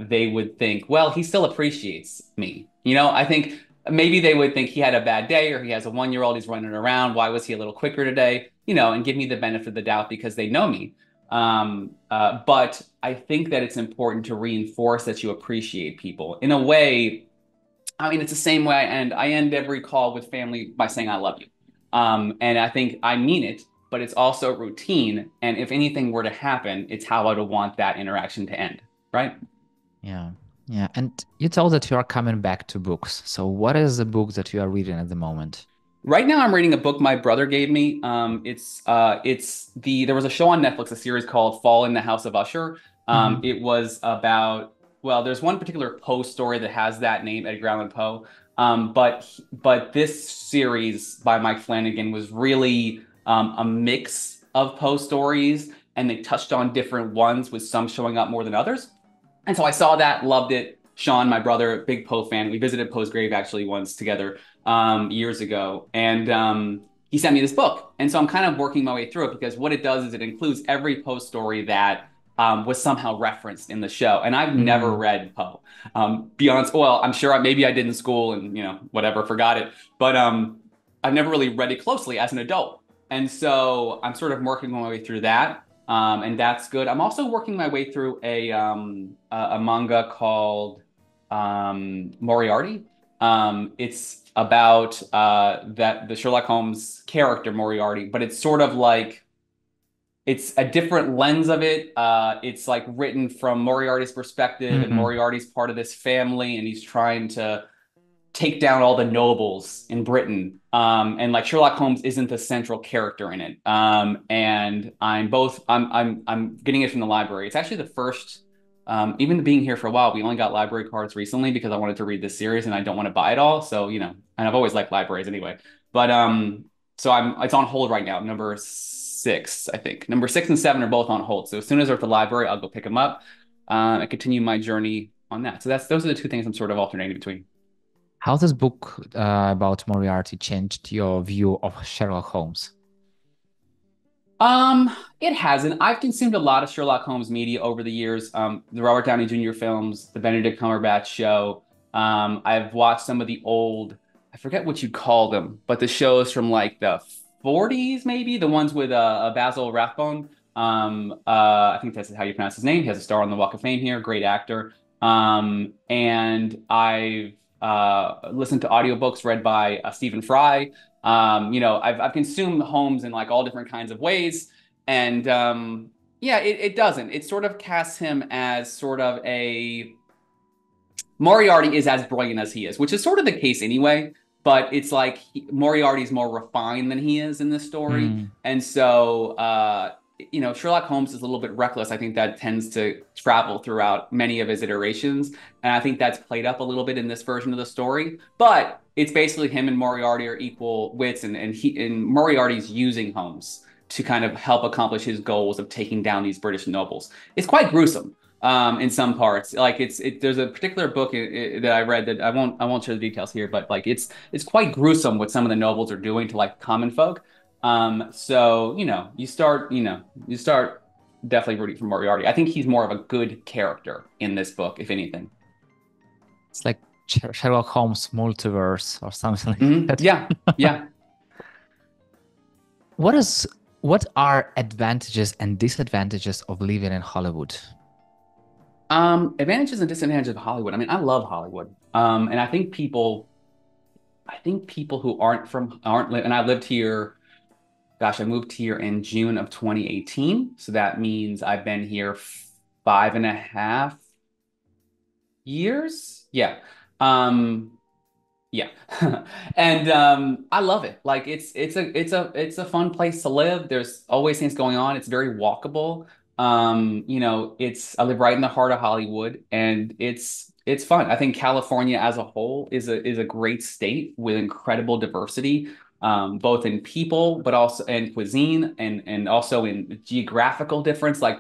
they would think, well, he still appreciates me. I think maybe they would think he had a bad day or he has a 1 year old, he's running around. Why was he a little quicker today? And give me the benefit of the doubt because they know me. But I think that it's important to reinforce that you appreciate people in a way. I mean, it's the same way I end every call with family by saying I love you. And I think I mean it, but it's also routine. And if anything were to happen, it's how I would want that interaction to end, right? Yeah. Yeah. And you told that you are coming back to books. So what is the book that you are reading at the moment? Right now, I'm reading a book my brother gave me. There was a show on Netflix, a series called Fall in the House of Usher. Hmm. It was about, well, there's one particular Poe story that has that name, Edgar Allan Poe. But this series by Mike Flanagan was really a mix of Poe stories, and they touched on different ones, with some showing up more than others. And so I saw that, loved it. Sean, my brother, big Poe fan. We visited Poe's grave actually once together, years ago, and he sent me this book. And so I'm kind of working my way through it because what it does is it includes every Poe story that was somehow referenced in the show. And I've never Mm. read Poe. Beyond, well, I'm sure maybe I did in school and whatever, forgot it. But I've never really read it closely as an adult. And so I'm sort of working my way through that. And that's good. I'm also working my way through a manga called Moriarty. It's about that the Sherlock Holmes character Moriarty, but it's sort of like it's a different lens of it. It's like written from Moriarty's perspective, and Mm. Moriarty's part of this family, and he's trying to take down all the nobles in Britain. And like Sherlock Holmes isn't the central character in it. And I'm getting it from the library. It's actually the first. Even being here for a while, we only got library cards recently because I wanted to read this series and I don't want to buy it all. So, and I've always liked libraries anyway. But so it's on hold right now. Number 6, I think. Number 6 and 7 are both on hold. So as soon as they're at the library, I'll go pick them up, and continue my journey on that. So those are the two things I'm sort of alternating between. How this book about Moriarty changed your view of Sherlock Holmes? It hasn't. I've consumed a lot of Sherlock Holmes media over the years. The Robert Downey Jr. films, the Benedict Cumberbatch show. I've watched some of the old, I forget what you call them, but the shows from like the 40s, maybe the ones with Basil Rathbone. I think that's how you pronounce his name. He has a star on the Walk of Fame here, great actor. And I've listened to audiobooks read by Stephen Fry. I've consumed Holmes in like all different kinds of ways, and yeah, it doesn't. It sort of casts him as sort of a Moriarty is as brilliant as he is, which is sort of the case anyway. But it's like Moriarty's more refined than he is in this story, Mm. and so Sherlock Holmes is a little bit reckless. I think that tends to travel throughout many of his iterations, and I think that's played up a little bit in this version of the story. But it's basically him and Moriarty are equal wits, and Moriarty's using Holmes to kind of help accomplish his goals of taking down these British nobles. It's quite gruesome in some parts. Like there's a particular book that I read that I won't share the details here, but like it's quite gruesome what some of the nobles are doing to like common folk. So you start definitely rooting for Moriarty. I think he's more of a good character in this book, if anything. It's like Sherlock Holmes multiverse or something like that. Yeah, yeah. What is what are advantages and disadvantages of living in Hollywood? Advantages and disadvantages of Hollywood. I mean, I love Hollywood. And I think people who and I lived here, gosh, I moved here in June of 2018. So that means I've been here 5.5 years. Yeah. Um, Yeah. And I love it. Like it's a fun place to live. There's always things going on. It's very walkable. It's I live right in the heart of Hollywood and it's fun. I think California as a whole is a great state with incredible diversity, both in people, but also in cuisine and also in geographical difference. Like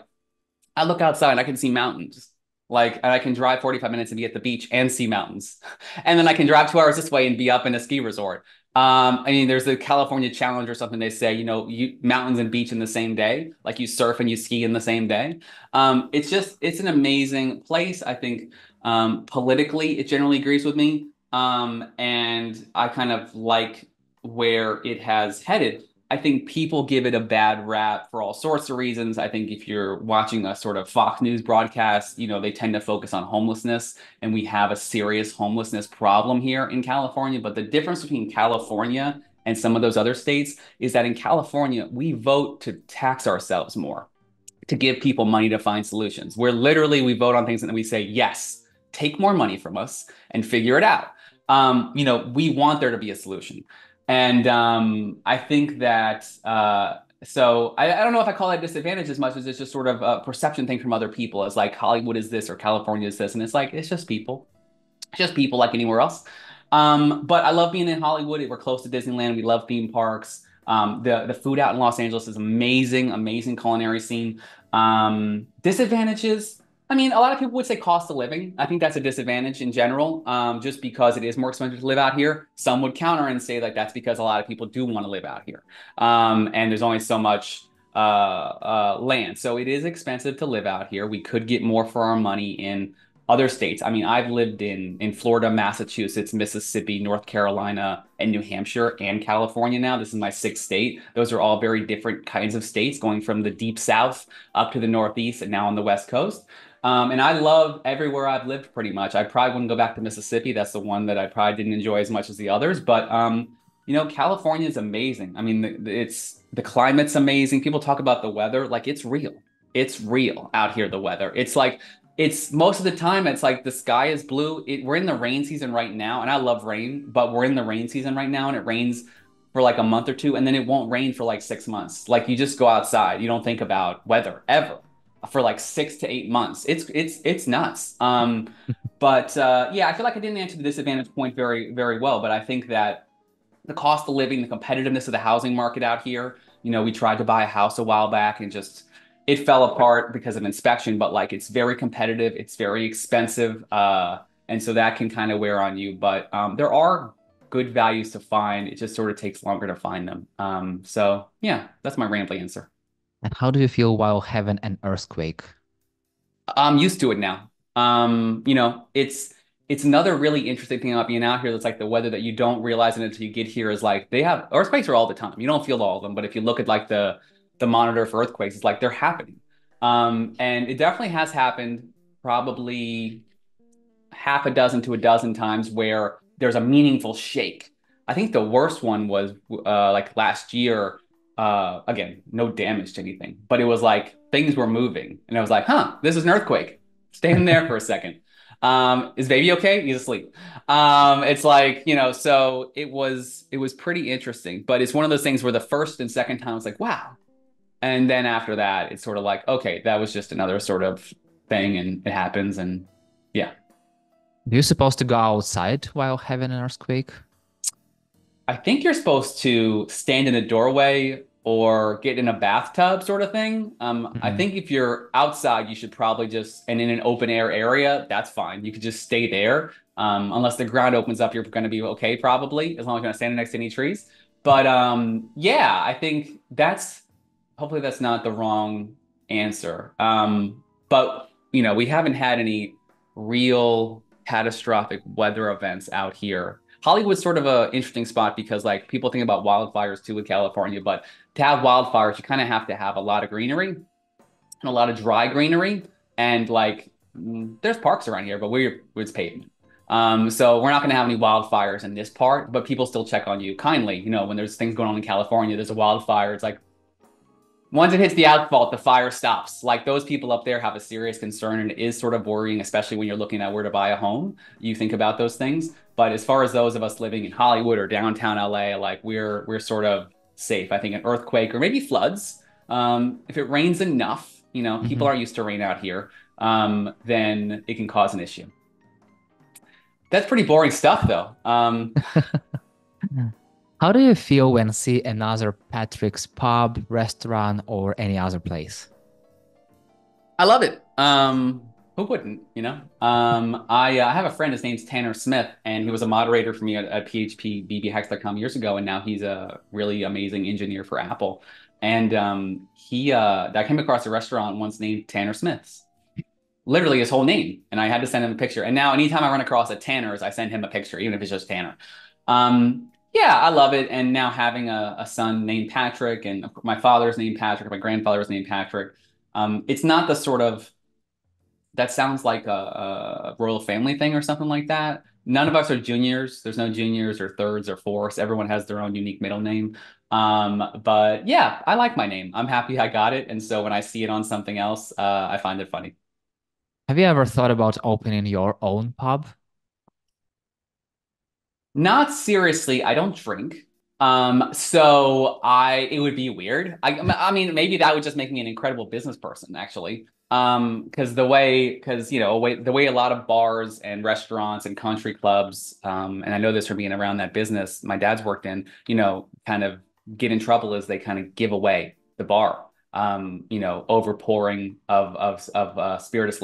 I look outside and I can see mountains. Like, and I can drive 45 minutes and be at the beach and see mountains. And then I can drive 2 hours this way and be up in a ski resort. I mean, there's the California Challenge or something they say, you mountains and beach in the same day, like you surf and you ski in the same day. It's an amazing place. I think politically, it generally agrees with me. And I kind of like where it has headed. I think people give it a bad rap for all sorts of reasons. I think if you're watching a sort of Fox News broadcast, they tend to focus on homelessness, and we have a serious homelessness problem here in California. But the difference between California and some of those other states is that in California, we vote to tax ourselves more, to give people money to find solutions. Where literally we vote on things and then we say, yes, take more money from us and figure it out. We want there to be a solution. And I think that so I don't know if I call that disadvantage as much as it's just sort of a perception thing from other people as like Hollywood is this or California is this. And it's like, it's just people like anywhere else. But I love being in Hollywood. We're close to Disneyland. We love theme parks. The food out in Los Angeles is amazing, amazing culinary scene. Disadvantages. I mean, a lot of people would say cost of living. I think that's a disadvantage in general, just because it is more expensive to live out here. Some would counter and say like that's because a lot of people do want to live out here, and there's only so much land, so it is expensive to live out here. We could get more for our money in other states. I mean, I've lived in Florida, Massachusetts, Mississippi, North Carolina, and New Hampshire and California now. This is my sixth state. Those are all very different kinds of states, going from the deep south up to the northeast and now on the west coast. And I love everywhere I've lived pretty much. I probably wouldn't go back to Mississippi. That's the one that I probably didn't enjoy as much as the others. But California is amazing. I mean, the climate's amazing. People talk about the weather, like it's real. It's real out here, the weather. It's like it's most of the time it's like the sky is blue. We're in the rain season right now, and I love rain, but we're in the rain season right now, and it rains for like a month or two, and then it won't rain for like 6 months. Like you just go outside, you don't think about weather ever for like 6 to 8 months. It's nuts. But yeah, I feel like I didn't answer the disadvantage point very, very well, but I think that the cost of living, the competitiveness of the housing market out here. We tried to buy a house a while back and just it fell apart because of inspection, but like it's very competitive, it's very expensive, and so that can kind of wear on you. But there are good values to find. It just sort of takes longer to find them. So yeah, that's my rambly answer. And how do you feel while having an earthquake? I'm used to it now. It's another really interesting thing about being out here that's like the weather that you don't realize it until you get here is like they have earthquakes are all the time. You don't feel all of them, but if you look at like the monitor for earthquakes, it's like they're happening. And it definitely has happened probably half a dozen to a dozen times where there's a meaningful shake. I think the worst one was like last year. Again, no damage to anything, but it was like things were moving, and I was like, "Huh, this is an earthquake." Stand there for a second. Is baby okay? He's asleep. It's like so it was pretty interesting, but it's one of those things where the first and second time I was like, "Wow," and then after that, it's sort of like, "Okay, that was just another sort of thing, and it happens." And yeah. Do you supposed to go outside while having an earthquake? I think you're supposed to stand in a doorway or get in a bathtub sort of thing. I Mm. think if you're outside, you should probably just, and in an open air area, that's fine. You could just stay there. Unless the ground opens up, you're going to be okay, probably, as long as you're not standing next to any trees. But yeah, I think hopefully that's not the wrong answer. But we haven't had any real catastrophic weather events out here. Hollywood's sort of a interesting spot because like people think about wildfires too with California, but to have wildfires, you kind of have to have a lot of greenery and a lot of dry greenery. And like there's parks around here, but it's pavement. So we're not going to have any wildfires in this part, but people still check on you kindly. When there's things going on in California, there's a wildfire. It's like once it hits the asphalt, the fire stops. Like those people up there have a serious concern, and it is sort of worrying, especially when you're looking at where to buy a home. You think about those things. But as far as those of us living in Hollywood or downtown LA, like we're sort of safe. I think an earthquake or maybe floods. If it rains enough, people Mhm. aren't used to rain out here, then it can cause an issue. That's pretty boring stuff, though. How do you feel when see another Patrick's pub, restaurant, or any other place? I love it. Who wouldn't, I have a friend, his name's Tanner Smith, and he was a moderator for me at phpbbhacks.com years ago, and now he's a really amazing engineer for Apple. And I came across a restaurant once named Tanner Smith's, literally his whole name, and I had to send him a picture. And now anytime I run across a Tanner's, I send him a picture, even if it's just Tanner. Yeah, I love it. And now having a son named Patrick, and my father's named Patrick, my grandfather's named Patrick. It's not the sort of that sounds like a royal family thing or something like that. None of us are juniors. There's no juniors or thirds or fourths. Everyone has their own unique middle name. But yeah, I like my name. I'm happy I got it. And so when I see it on something else, I find it funny. Have you ever thought about opening your own pub? Not seriously, I don't drink. So it would be weird. I mean, maybe that would just make me an incredible business person, actually. Because the way a lot of bars and restaurants and country clubs, and I know this from being around that business my dad's worked in, kind of get in trouble is they kind of give away the bar, overpouring of spirits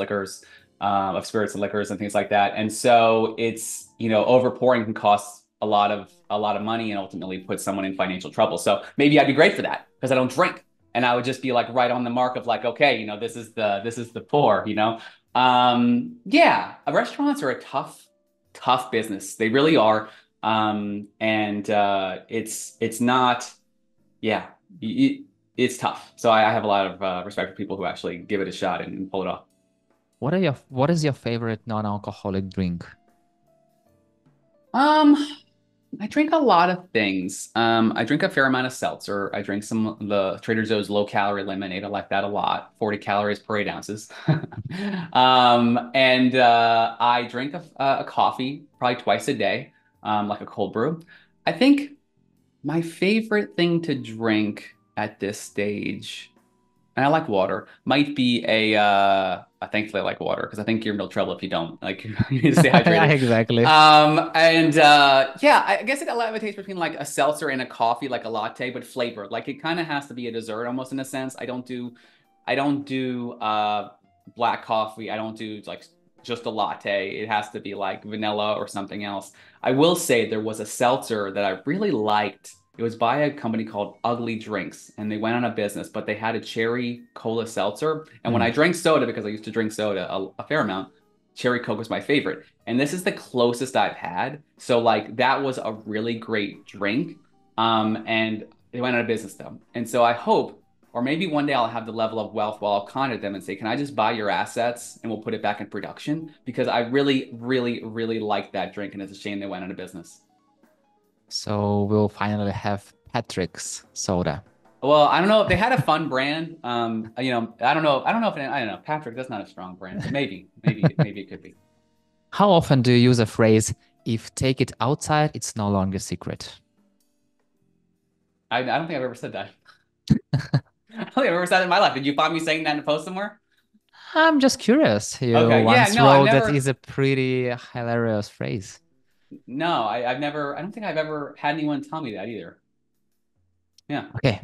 and liquors and things like that. And so it's, overpouring can cost a lot of money and ultimately put someone in financial trouble. So maybe I'd be great for that because I don't drink. And I would just be like right on the mark of like, okay, this is the pour. Yeah, restaurants are a tough business. They really are. And it's not, yeah, it, it's tough. So I have a lot of respect for people who actually give it a shot and pull it off. What is your favorite non-alcoholic drink? Um, I drink a lot of things. I drink a fair amount of seltzer. I drink some of the Trader Joe's low calorie lemonade. I like that a lot. 40 calories per 8 ounces. And I drink a coffee probably twice a day, like a cold brew. I think my favorite thing to drink at this stage, and I like water, might be thankfully I like water because I think you're in real trouble if you don't. Like you need to stay hydrated. Exactly. And yeah, I guess it levitates between like a seltzer and a coffee, like a latte, but flavored. Like it kind of has to be a dessert almost in a sense. I don't do black coffee. I don't do like just a latte. It has to be like vanilla or something else. I will say there was a seltzer that I really liked. It was by a company called Ugly Drinks, and they went on a business, but they had a cherry cola seltzer. And when Mm. I drank soda, because I used to drink soda a fair amount, cherry Coke was my favorite. And this is the closest I've had. So like that was a really great drink. And they went out of business though. And so I hope, or maybe one day I'll have the level of wealth where I'll contact them and say, can I just buy your assets and we'll put it back in production? Because I really, really, really like that drink, and it's a shame they went out of business. So we'll finally have Patrick's soda. Well, I don't know if they had a fun brand. I don't know. I don't know. Patrick, that's not a strong brand, but maybe it could be. How often do you use a phrase, if take it outside, it's no longer secret? I don't think I've ever said that. I don't think I've ever said that in my life. Did you find me saying that in a post somewhere? I'm just curious. You Okay. Yeah. once No, I've wrote that never. is a pretty hilarious phrase. No, I've never, I don't think I've ever had anyone tell me that either. Yeah. Okay.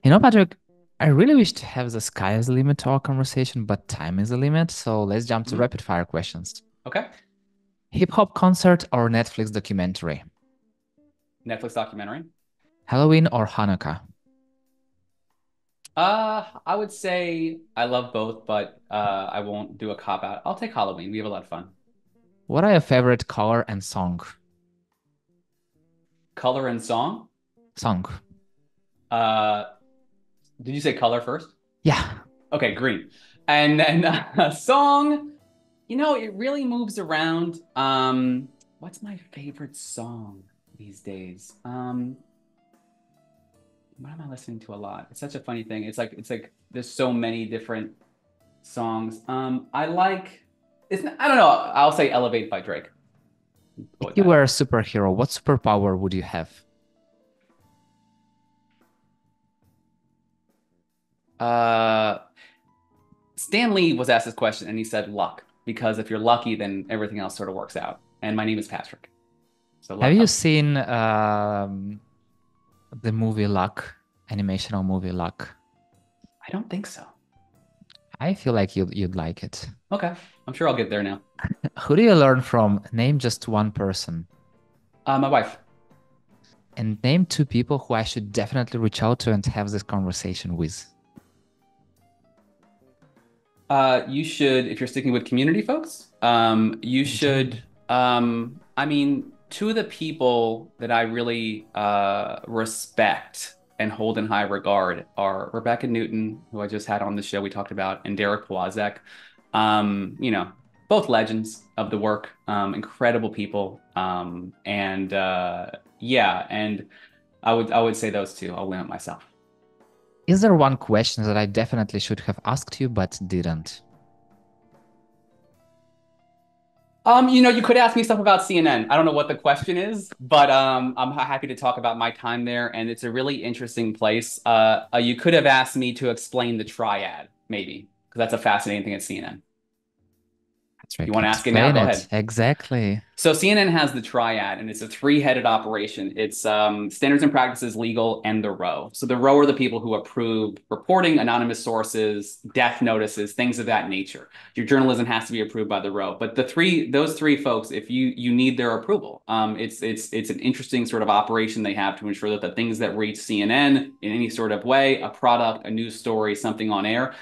You know, Patrick, I really wish to have the sky as a limit to our conversation, but time is a limit. So let's jump to Mhm. rapid fire questions. Okay. Hip hop concert or Netflix documentary? Netflix documentary. Halloween or Hanukkah? I would say I love both, but I won't do a cop out. I'll take Halloween. We have a lot of fun. What are your favorite color and song? Color and song. Song. Uh, did you say color first? Yeah. Okay, green. And then song, it really moves around. What's my favorite song these days? What am I listening to a lot? It's such a funny thing. It's like there's so many different songs. I like I don't know. I'll say Elevate by Drake. Go If with you were that. a superhero, what superpower would you have? Uh Stan Lee was asked this question and he said luck, because if you're lucky, then everything else sort of works out. And my name is Patrick. So Have luck you helps. seen the movie Luck, animational movie Luck? I don't think so. I feel like you'd like it. Okay. I'm sure I'll get there now. Who do you learn from? Name just one person. My wife. And name two people who I should definitely reach out to and have this conversation with. You should, if you're sticking with community folks, you should, Indeed. I mean, two of the people that I really respect and hold in high regard are Rebecca Newton, who I just had on the show we talked about, and Derek Pawazek. You know, both legends of the work, incredible people. And yeah, and I would say those two. I'll limit myself. Is there one question that I definitely should have asked you but didn't? You could ask me stuff about CNN. I don't know what the question is, but I'm happy to talk about my time there, and it's a really interesting place. You could have asked me to explain the triad, maybe, because that's a fascinating thing at CNN. You Patrick, want to ask it now? explain Go it. ahead. Exactly. So CNN has the triad, and it's a three-headed operation. It's standards and practices, legal, and the row. So the row are the people who approve reporting, anonymous sources, death notices, things of that nature. Your journalism has to be approved by the row. But those three folks, if you need their approval, it's an interesting sort of operation they have to ensure that the things that reach CNN in any sort of way, a product, a news story, something on air,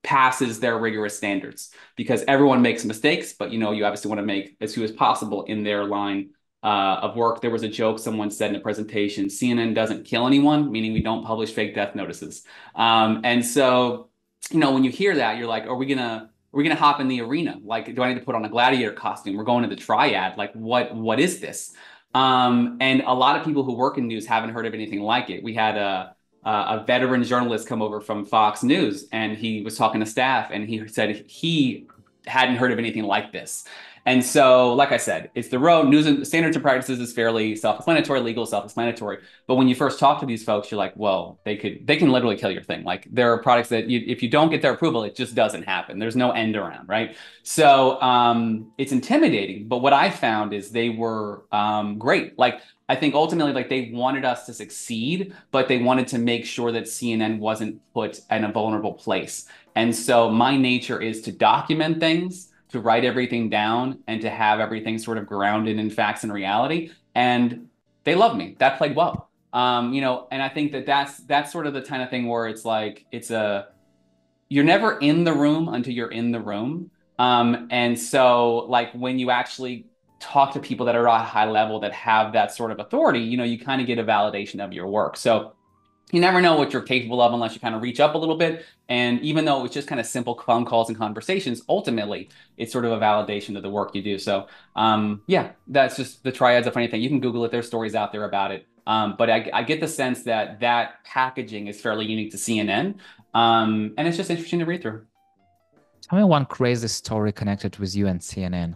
passes their rigorous standards, because everyone makes mistakes, but you obviously want to make as few as possible in their line of work. There was a joke someone said in a presentation: CNN doesn't kill anyone, meaning we don't publish fake death notices. And so, when you hear that, you're like, are we gonna hop in the arena? Like, do I need to put on a gladiator costume? We're going to the triad. Like, what is this? And a lot of people who work in news haven't heard of anything like it. We had a veteran journalist come over from Fox News, and he was talking to staff, and he said he hadn't heard of anything like this. And so, like I said, it's the road. News and standards and practices is fairly self-explanatory, legal self-explanatory. But when you first talk to these folks, you're like, well, they can literally kill your thing. Like, there are products that if you don't get their approval, it just doesn't happen. There's no end around, right? So it's intimidating. But what I found is they were great. Like, I think ultimately, like, they wanted us to succeed, but they wanted to make sure that CNN wasn't put in a vulnerable place. And so my nature is to document things, to write everything down, and to have everything sort of grounded in facts and reality. And they love me. That played well. And I think that that's sort of the kind of thing where it's like you're never in the room until you're in the room. And so, like, when you actually talk to people that are at a high level that have that sort of authority, you kind of get a validation of your work. So you never know what you're capable of unless you kind of reach up a little bit. And even though it's just kind of simple phone calls and conversations, ultimately it's sort of a validation of the work you do. So yeah, that's just the triad's a funny thing. You can Google it. There's stories out there about it. But I get the sense that packaging is fairly unique to CNN. And it's just interesting to read through. Tell me one crazy story connected with you and CNN.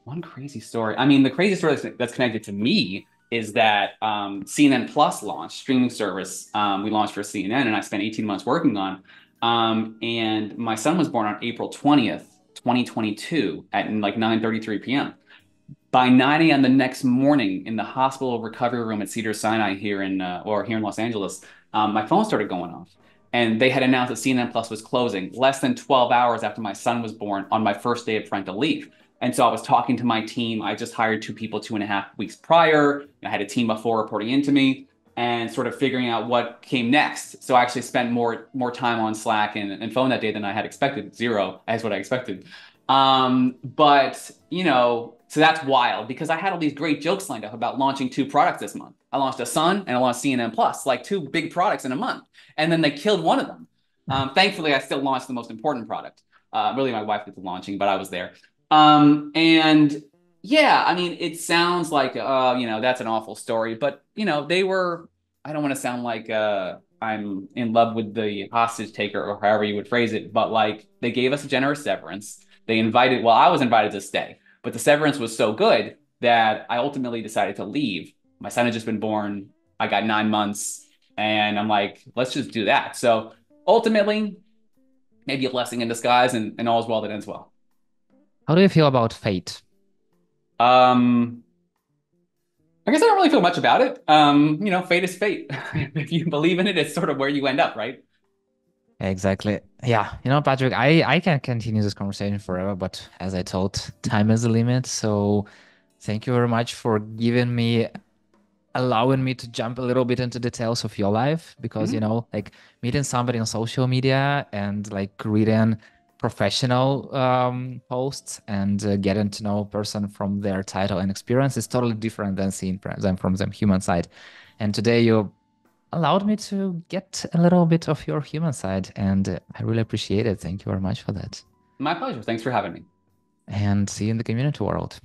One crazy story. I mean, the crazy story that's connected to me is that CNN Plus launched, streaming service we launched for CNN, and I spent 18 months working on. And my son was born on April 20th, 2022 at like 9:33 p.m. By 9 a.m. the next morning in the hospital recovery room at Cedars-Sinai here here in Los Angeles, my phone started going off. And they had announced that CNN Plus was closing less than 12 hours after my son was born on my first day of parental leave. And so I was talking to my team. I just hired two people 2.5 weeks prior. I had a team of four reporting into me and sort of figuring out what came next. So I actually spent more time on Slack and phone that day than I had expected. Zero, as what I expected. But so that's wild because I had all these great jokes lined up about launching two products this month. I launched a Sun and I launched CNN Plus, like two big products in a month. And then they killed one of them. Thankfully, I still launched the most important product. Really, my wife did the launching, but I was there. And yeah, I mean, it sounds like, that's an awful story, but they were, I don't want to sound like, I'm in love with the hostage taker or however you would phrase it, but like they gave us a generous severance. Well, I was invited to stay, but the severance was so good that I ultimately decided to leave. My son had just been born. I got 9 months and I'm like, let's just do that. So ultimately, maybe a blessing in disguise and all's well that ends well. How do you feel about fate? Um, I guess I don't really feel much about it. Fate is fate. If you believe in it, it's sort of where you end up, right? Exactly. Yeah, Patrick, I can continue this conversation forever, but as I told, time is the limit. So thank you very much for allowing me to jump a little bit into details of your life because, Mhm. like meeting somebody on social media and like reading professional posts and getting to know a person from their title and experience is totally different than seeing them from the human side. And today you allowed me to get a little bit of your human side, and I really appreciate it. Thank you very much for that. My pleasure. Thanks for having me. And see you in the community world.